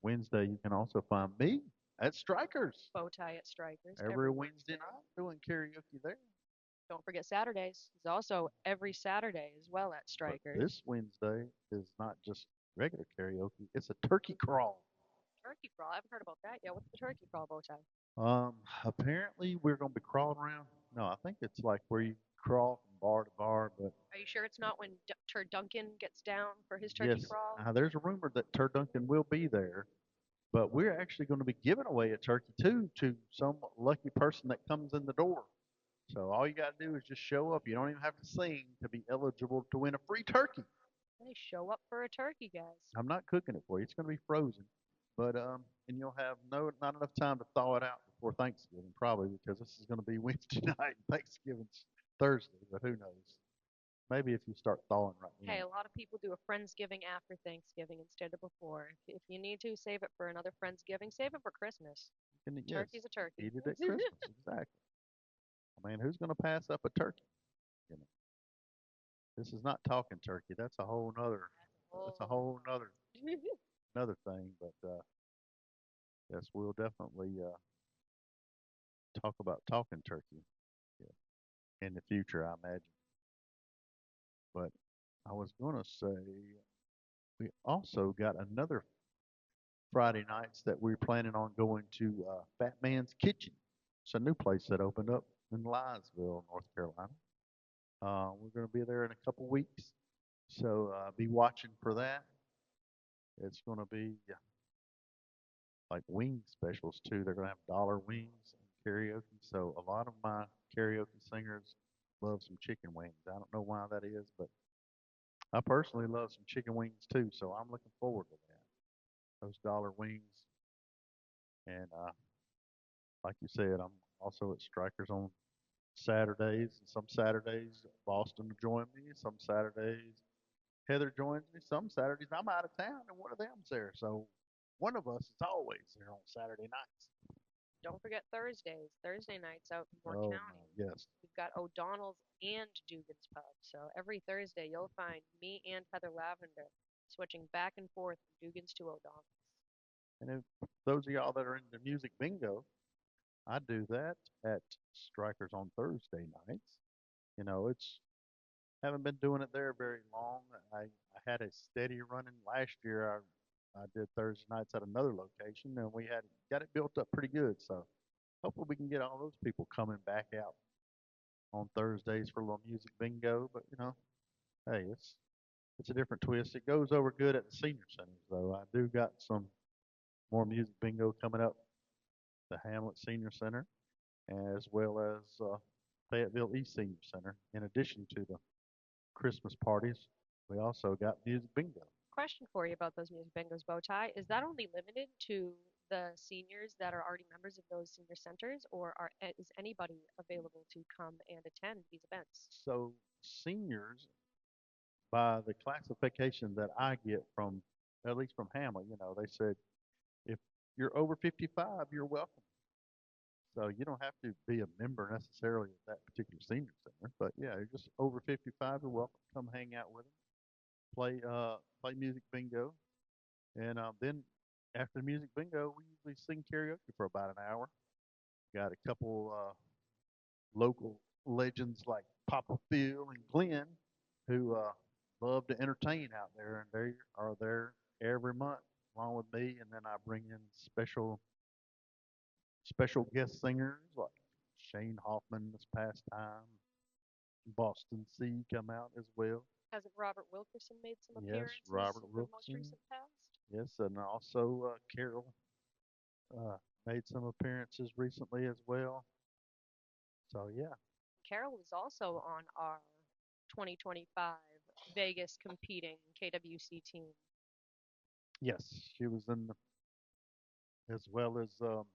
Speaker 2: Wednesday you can also find me at Strikers
Speaker 1: BowTie at Strikers
Speaker 2: every
Speaker 1: every
Speaker 2: Wednesday
Speaker 1: Wednesday.
Speaker 2: night doing karaoke there.
Speaker 1: Don't forget Saturdays. It's also every Saturday as well at
Speaker 2: But
Speaker 1: Strikers.
Speaker 2: this Wednesday is not just regular karaoke; it's a turkey crawl.
Speaker 1: Turkey crawl. I haven't heard about that yet. What's the turkey crawl, BowTie?
Speaker 2: Apparently we're gonna be crawling around. No, I think it's like where you crawl from bar to bar. But
Speaker 1: Are you sure it's not when Tur Duncan gets down for his turkey
Speaker 2: yes,
Speaker 1: crawl?
Speaker 2: there's a rumor that Tur Duncan will be there. But we're actually going to be giving away a turkey too to some lucky person that comes in the door. So all you got to do is just show up. You don't even have to sing to be eligible to win a free turkey.
Speaker 1: They show up for a turkey, guys.
Speaker 2: I'm not cooking it for you. It's going to be frozen. But and you'll have not enough time to thaw it out before Thanksgiving probably because this is going to be Wednesday night. Thanksgiving's Thursday, but who knows? Maybe if you start thawing right
Speaker 1: Hey,
Speaker 2: then.
Speaker 1: a lot of people do a Friendsgiving after Thanksgiving instead of before. If you need to, save it for another Friendsgiving. Save it for Christmas.
Speaker 2: And yes,
Speaker 1: Turkey's a turkey.
Speaker 2: eat it at Christmas. Exactly. I mean, who's going to pass up a turkey? You know, this is not talking turkey. That's a whole nother. That's a
Speaker 1: Oh,
Speaker 2: whole another thing. But yes, we'll definitely talk about talking turkey, yeah, in the future, I imagine. But I was going to say we also got another Friday nights that we're planning on going to Fat Man's Kitchen. It's a new place that opened up in Liesville, North Carolina. We're going to be there in a couple weeks, so be watching for that. It's going to be like wing specials too. They're going to have dollar wings and karaoke. So a lot of my karaoke singers love some chicken wings. I don't know why that is, but I personally love some chicken wings too. So I'm looking forward to that. Those dollar wings, and like you said, I'm also at Strikers on Saturdays. And some Saturdays Boston will join me. Some Saturdays Heather joins me. Some Saturdays I'm out of town and one of them's there. So one of us is always there on Saturday nights.
Speaker 1: Don't forget Thursdays. Thursday nights out in York
Speaker 2: Oh
Speaker 1: County.
Speaker 2: my, yes.
Speaker 1: We've got O'Donnell's and Dugan's Pub. So every Thursday you'll find me and Heather Lavender switching back and forth from Dugan's to O'Donnell's.
Speaker 2: And if those of y'all that are into music bingo, I do that at Strikers on Thursday nights. It's haven't been doing it there very long. I had a steady running last year. I did Thursday nights at another location, and we had got it built up pretty good. So hopefully we can get all those people coming back out on Thursdays for a little music bingo. But hey, it's a different twist. It goes over good at the senior centers, though. I do got some more music bingo coming up, the Hamlet Senior Center, as well as Fayetteville East Senior Center. In addition to the Christmas parties, we also got music bingo.
Speaker 1: Question for you about those music bingos, BowTie. Is that only limited to the seniors that are already members of those senior centers, or is anybody available to come and attend these events?
Speaker 2: So seniors, by the classification that I get from, at least from Hamlet, they said if you're over 55, you're welcome. So you don't have to be a member necessarily of that particular senior center, but yeah, you're just over 55. You're welcome to come hang out with them, play music bingo, and then after the music bingo, we usually sing karaoke for about an hour. Got a couple local legends like Papa Phil and Glenn who love to entertain out there, and they are there every month along with me, and then I bring in special guest singers like Shane Hoffman this past time, Boston C come out as well.
Speaker 1: Hasn't Robert Wilkerson made some
Speaker 2: Yes,
Speaker 1: appearances
Speaker 2: Robert
Speaker 1: in the most
Speaker 2: Wilson.
Speaker 1: recent past?
Speaker 2: Yes, and also Carol made some appearances recently as well. So yeah,
Speaker 1: Carol was also on our 2025 Vegas competing KWC team.
Speaker 2: yes, she was in as well as
Speaker 1: With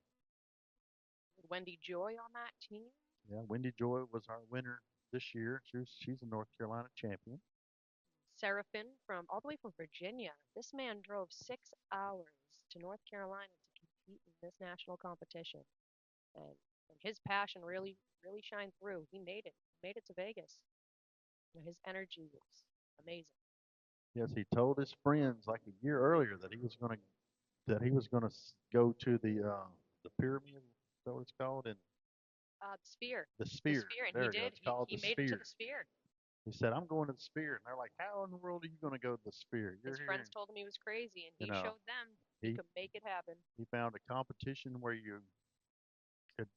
Speaker 1: Wendy Joy on that team.
Speaker 2: yeah, Wendy Joy was our winner this year. She's a North Carolina champion.
Speaker 1: Seraphin from all the way from Virginia. This man drove 6 hours to North Carolina to compete in this national competition, and, and his passion really shined through. He made it. He made it to Vegas. His energy was amazing.
Speaker 2: Yes, he told his friends like a year earlier that he was gonna go to the pyramid. Is that what it's called? And
Speaker 1: The Sphere,
Speaker 2: the
Speaker 1: the
Speaker 2: sphere.
Speaker 1: Sphere, and he
Speaker 2: There we go.
Speaker 1: did.
Speaker 2: It's
Speaker 1: He
Speaker 2: called
Speaker 1: he
Speaker 2: the
Speaker 1: made it to
Speaker 2: sphere.
Speaker 1: the Sphere.
Speaker 2: He said, "I'm going to the sphere," and they're like, "How in the world are you going to go to the sphere? You're
Speaker 1: His friends
Speaker 2: here."
Speaker 1: told him he was crazy, and
Speaker 2: You
Speaker 1: he
Speaker 2: know,
Speaker 1: showed them he
Speaker 2: he
Speaker 1: could make it happen.
Speaker 2: he found a competition where you could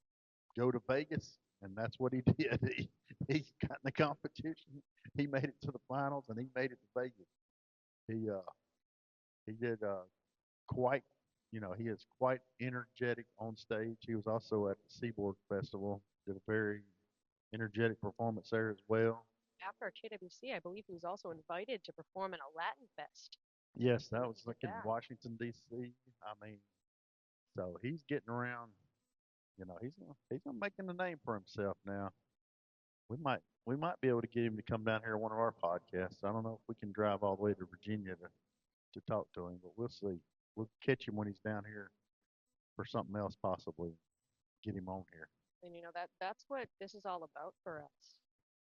Speaker 2: go to Vegas, and that's what he did. He got in the competition. He made it to the finals, and he made it to Vegas. He did quite. He is quite energetic on stage. He was also at the Seaboard Festival. Did a very energetic performance there as well.
Speaker 1: After KWC, I believe he was also invited to perform in a Latin Fest.
Speaker 2: Yes,
Speaker 1: He,
Speaker 2: that was
Speaker 1: he did
Speaker 2: like in
Speaker 1: that.
Speaker 2: Washington D.C. I mean, so he's getting around. He's gonna making a name for himself now. We might be able to get him to come down here on one of our podcasts. I don't know if we can drive all the way to Virginia to talk to him, but we'll see. We'll catch him when he's down here for something else, possibly. Get him on here.
Speaker 1: And that's what this is all about for us.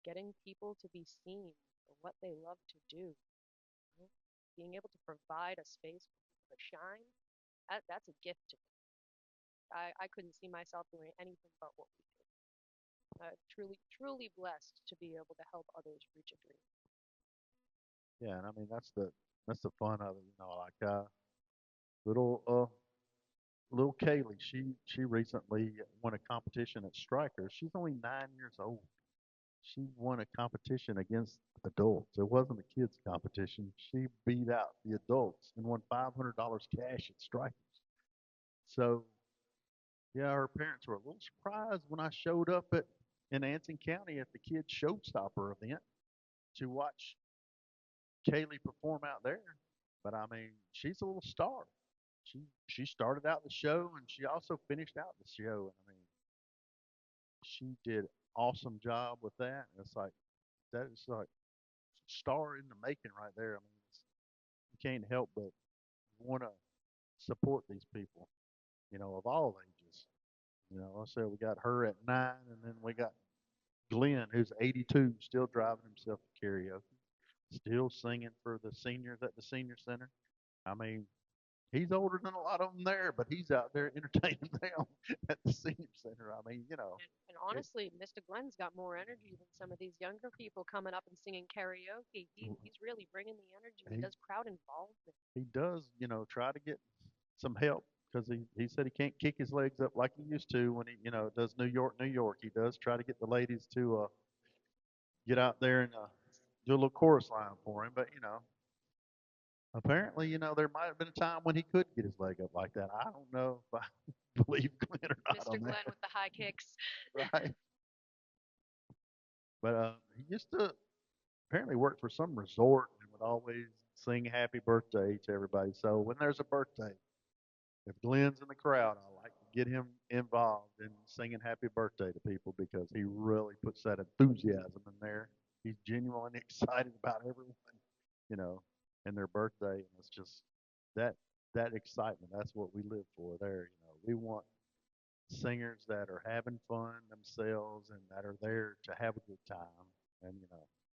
Speaker 1: Getting people to be seen for what they love to do. Right? Being able to provide a space for people to shine, that's a gift to me. I couldn't see myself doing anything but what we do. Truly blessed to be able to help others reach a dream.
Speaker 2: Yeah, and I mean that's the fun of it. Like little little Kaylee, she recently won a competition at Strikers. She's only 9 years old. She won a competition against adults. It wasn't a kids competition. She beat out the adults and won $500 cash at Strikers. So yeah, her parents were a little surprised when I showed up at in Anson County at the kids showstopper event to watch Kaylee perform out there. But I mean, she's a little star. She started out the show and she also finished out the show. And I mean, she did awesome job with that. And it's like that is like star in the making right there. I mean, you can't help but want to support these people, of all ages. I said we got her at 9, and then we got Glenn, who's 82, still driving himself to karaoke, still singing for the seniors at the senior center. I mean, he's older than a lot of them there, but he's out there entertaining them at the senior center. I mean,
Speaker 1: And
Speaker 2: it,
Speaker 1: honestly, Mr. Glenn's got more energy than some of these younger people coming up and singing karaoke. He's really bringing the energy. He
Speaker 2: he
Speaker 1: does crowd involvement.
Speaker 2: he does, try to get some help because he said he can't kick his legs up like he used to when he, does New York, New York. He does try to get the ladies to get out there and do a little chorus line for him. But apparently, there might have been a time when he could get his leg up like that. I don't know if I believe Glenn or not
Speaker 1: Mr.
Speaker 2: on
Speaker 1: Glenn
Speaker 2: that,
Speaker 1: with the high kicks.
Speaker 2: right? But he used to apparently work for some resort and would always sing happy birthday to everybody. So when there's a birthday, if Glenn's in the crowd, I like to get him involved in singing happy birthday to people because he really puts that enthusiasm in there. He's genuinely excited about everyone, you know, and their birthday. And it's just that that excitement. That's what we live for there. We want singers that are having fun themselves and that are there to have a good time. And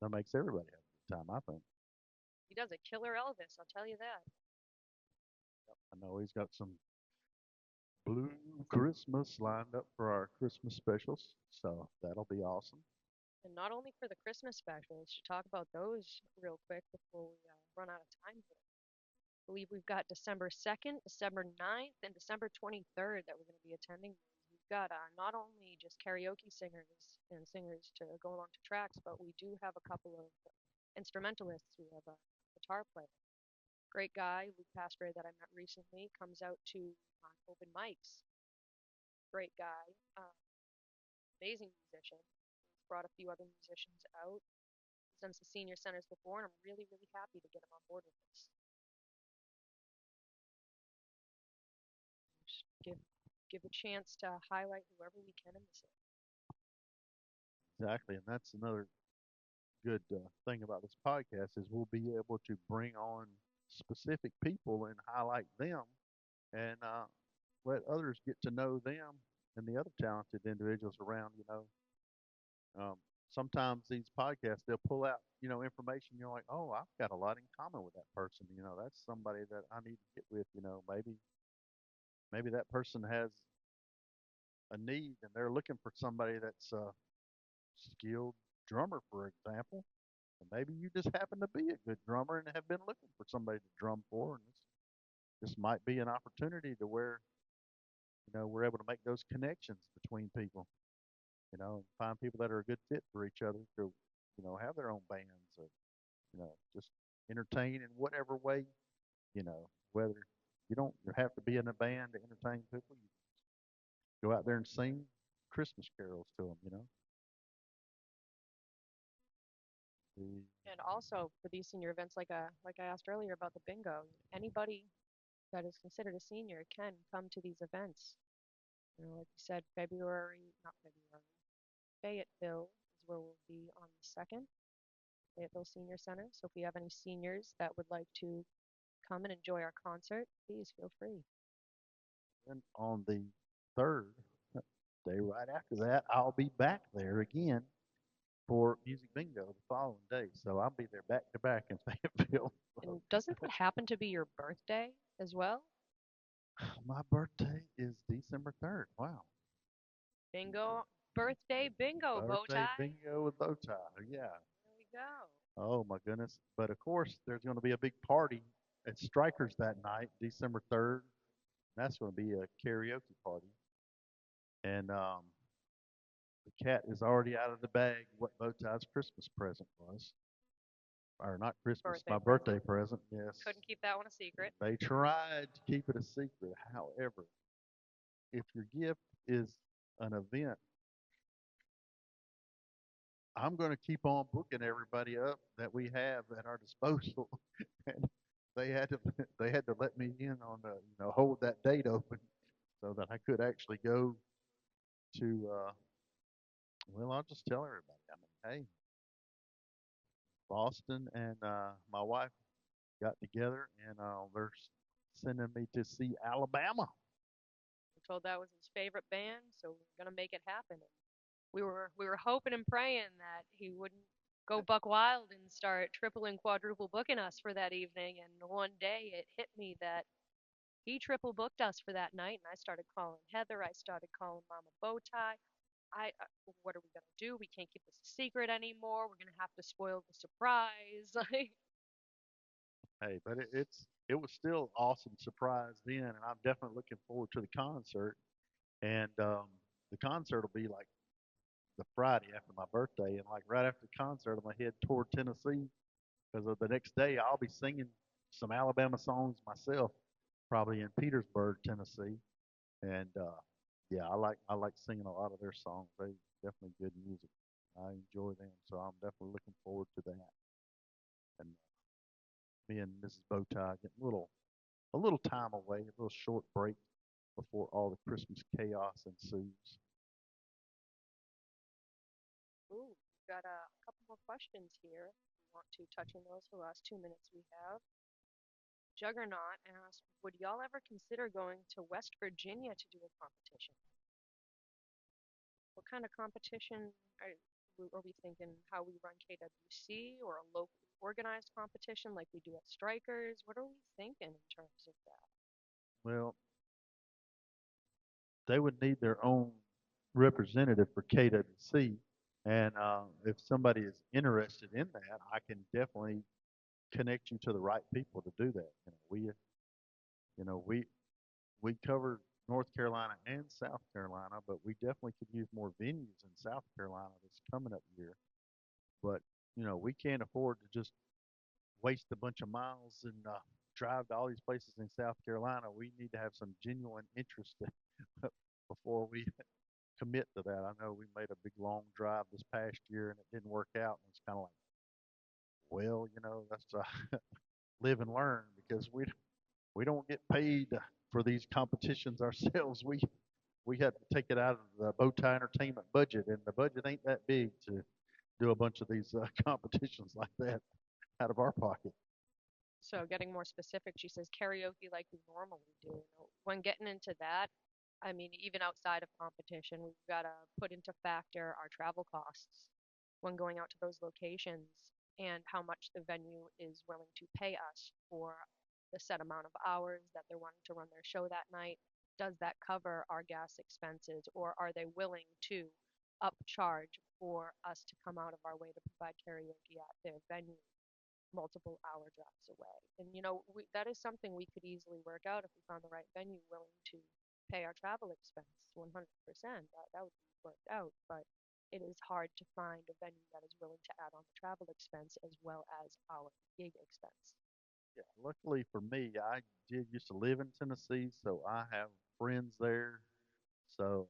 Speaker 2: that makes everybody have a good time, I think.
Speaker 1: He does a killer Elvis, I'll tell you that.
Speaker 2: I know he's got some Blue Christmas lined up for our Christmas specials, so that'll be awesome.
Speaker 1: And not only for the Christmas specials, to talk about those real quick before we run out of time here. I believe we've got December 2nd, December 9th, and December 23rd that we're going to be attending. We've got not only just karaoke singers and singers to go along to tracks, but we do have a couple of instrumentalists. We have a guitar player, great guy, Luke Pastre, that I met recently, comes out to open mics. Great guy, uh, amazing musician. He's brought a few other musicians out. He's done some senior centers before, and I'm really, really happy to get him on board with this. Just give a chance to highlight whoever we can in this.
Speaker 2: Exactly, and that's another good thing about this podcast is we'll be able to bring on specific people and highlight them, and let others get to know them and the other talented individuals around. Sometimes these podcasts they'll pull out information. You're like, oh, I've got a lot in common with that person. That's somebody that I need to get with. Maybe that person has a need and they're looking for somebody that's a skilled drummer, for example. And maybe you just happen to be a good drummer and have been looking for somebody to drum for, and this might be an opportunity to where we're able to make those connections between people. And find people that are a good fit for each other to have their own bands or just entertain in whatever way. Whether you don't have to be in a band to entertain people, you go out there and sing Christmas carols to them. The
Speaker 1: And also for these senior events, like I asked earlier about the bingo, anybody that is considered a senior can come to these events. Like you said, February, not February, Fayetteville is where we'll be on the 2nd, Fayetteville Senior Center. So if we have any seniors that would like to come and enjoy our concert, please feel free.
Speaker 2: And on the third day, right after that, I'll be back there again for Music Bingo the following day. So I'll be there back to back in Fayetteville.
Speaker 1: And doesn't that happen to be your birthday as well?
Speaker 2: My birthday is December 3rd. Wow.
Speaker 1: Bingo, birthday bingo,
Speaker 2: Birthday
Speaker 1: BowTie.
Speaker 2: bingo with BowTie. Yeah.
Speaker 1: There we go.
Speaker 2: Oh my goodness. But of course, there's going to be a big party at Strikers that night, December 3rd. that's going to be a karaoke party. And the cat is already out of the bag what BowTie's Christmas present was. Or not Christmas,
Speaker 1: Birthday
Speaker 2: my
Speaker 1: present.
Speaker 2: birthday present, yes.
Speaker 1: Couldn't keep that one a secret.
Speaker 2: They tried to keep it a secret. However, if your gift is an event, I'm going to keep on booking everybody up that we have at our disposal. And they had to they had to let me in on the hold that date open so that I could actually go to well, I'll just tell everybody. I mean, hey, Boston and my wife got together and they're sending me to see Alabama.
Speaker 1: We told that was his favorite band, so we're gonna make it happen. And we were hoping and praying that he wouldn't go buck wild and start triple and quadruple booking us for that evening. And one day it hit me that he triple booked us for that night, and I started calling Heather. I started calling Mama Bowtie. What are we gonna do? We can't keep this a secret anymore. We're gonna have to spoil the surprise.
Speaker 2: Hey, but it was still an awesome surprise then, and I'm definitely looking forward to the concert. And the concert will be like the Friday after my birthday, and like right after the concert, I'm gonna head toward Tennessee because of the next day I'll be singing some Alabama songs myself, probably in Petersburg, Tennessee. And yeah, I like singing a lot of their songs. They definitely good music. I enjoy them, so I'm definitely looking forward to that. And me and Mrs. Bowtie getting a little time away, a little short break before all the Christmas chaos ensues.
Speaker 1: Ooh, we've got a couple more questions here. We want to touch on those for the last 2 minutes we have. Juggernaut asked, would y'all ever consider going to West Virginia to do a competition? What kind of competition are we thinking? How we run KWC or a locally organized competition like we do at Strikers? What are we thinking in terms of that?
Speaker 2: Well, they would need their own representative for KWC, and if somebody is interested in that, I can definitely connect you to the right people to do that. We cover North Carolina and South Carolina, but we definitely could use more venues in South Carolina this coming up year. But we can't afford to just waste a bunch of miles and drive to all these places in South Carolina. We need to have some genuine interest before we commit to that. I know we made a big long drive this past year and it didn't work out. And it's kind of like, well, that's live and learn because we don't get paid for these competitions ourselves. We had to take it out of the Bowtie Entertainment budget, and the budget ain't that big to do a bunch of these competitions like that out of our pocket.
Speaker 1: So getting more specific, she says karaoke like we normally do. When getting into that, I mean, even outside of competition, we've got to put into factor our travel costs when going out to those locations and how much the venue is willing to pay us for the set amount of hours that they're wanting to run their show that night. Does that cover our gas expenses, or are they willing to upcharge for us to come out of our way to provide karaoke at their venue multiple hour drives away? And that is something we could easily work out if we found the right venue willing to pay our travel expense 100%. That would be worked out, but it is hard to find a venue that is willing to add on the travel expense as well as our gig expense.
Speaker 2: Yeah, luckily for me, I did used to live in Tennessee, so I have friends there. So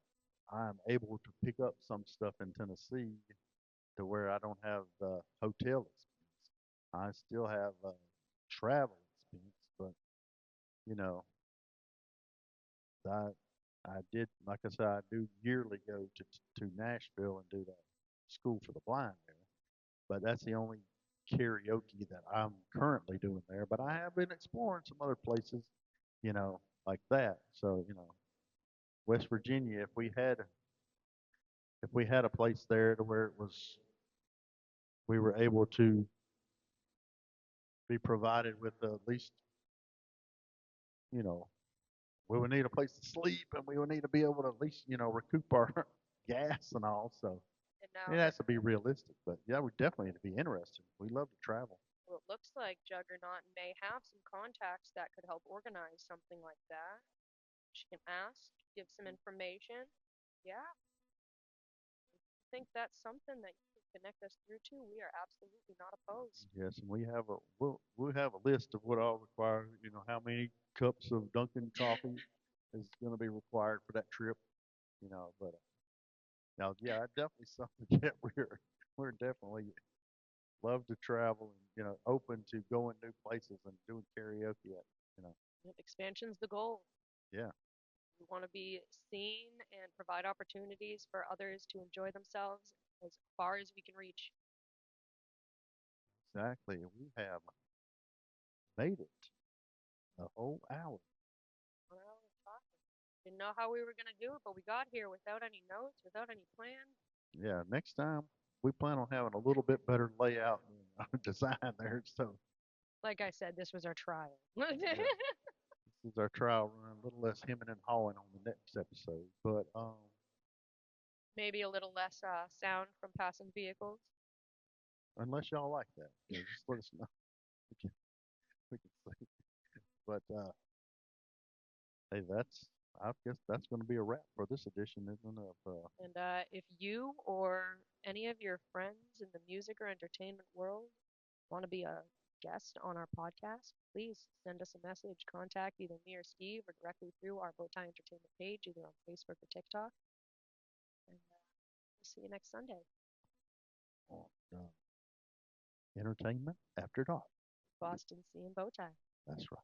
Speaker 2: I'm able to pick up some stuff in Tennessee to where I don't have the hotel expense. I still have travel expense, but you know, I I did like I said, I do yearly go to Nashville and do the school for the blind there. But that's the only karaoke that I'm currently doing there. But I have been exploring some other places, like that. So West Virginia, if we had a place there to where it was we were able to be provided with at least, you know, we would need a place to sleep and we would need to be able to at least, recoup our gas and all. So
Speaker 1: And now
Speaker 2: it
Speaker 1: that
Speaker 2: has to be realistic. But yeah, we definitely need to be interested. We love to travel.
Speaker 1: well, it looks like Juggernaut may have some contacts that could help organize something like that. She can ask, give some information. Yeah, I think that's something that you can connect us through to. We are absolutely not opposed.
Speaker 2: Yes, and we'll have a list of what all required. You know, how many cups of Dunkin' coffee is going to be required for that trip. You know, but now, yeah, definitely something that we're definitely love to travel and open to going new places and doing karaoke at. You know,
Speaker 1: Expansion's the goal.
Speaker 2: yeah,
Speaker 1: We want to be seen and provide opportunities for others to enjoy themselves as far as we can reach.
Speaker 2: exactly. And we have made it a whole hour.
Speaker 1: Well, didn't know how we were going to do it, but we got here without any notes, without any plan.
Speaker 2: Yeah, next time we plan on having a little bit better layout and design there. So
Speaker 1: Like I said, this was our trial.
Speaker 2: yeah, this is our trial run. A little less hemming and hawing on the next episode, but
Speaker 1: Maybe a little less sound from passing vehicles.
Speaker 2: unless y'all like that, just let us know. We can we can see. But hey, I guess that's going to be a wrap for this edition, isn't it?
Speaker 1: And if you or any of your friends in the music or entertainment world want to be a guest on our podcast, please send us a message. Contact either me or Steve or directly through our BowTie Entertainment page, either on Facebook or TikTok. And we'll see you next Sunday.
Speaker 2: On entertainment after dark.
Speaker 1: Boston Sea and BowTie.
Speaker 2: That's right.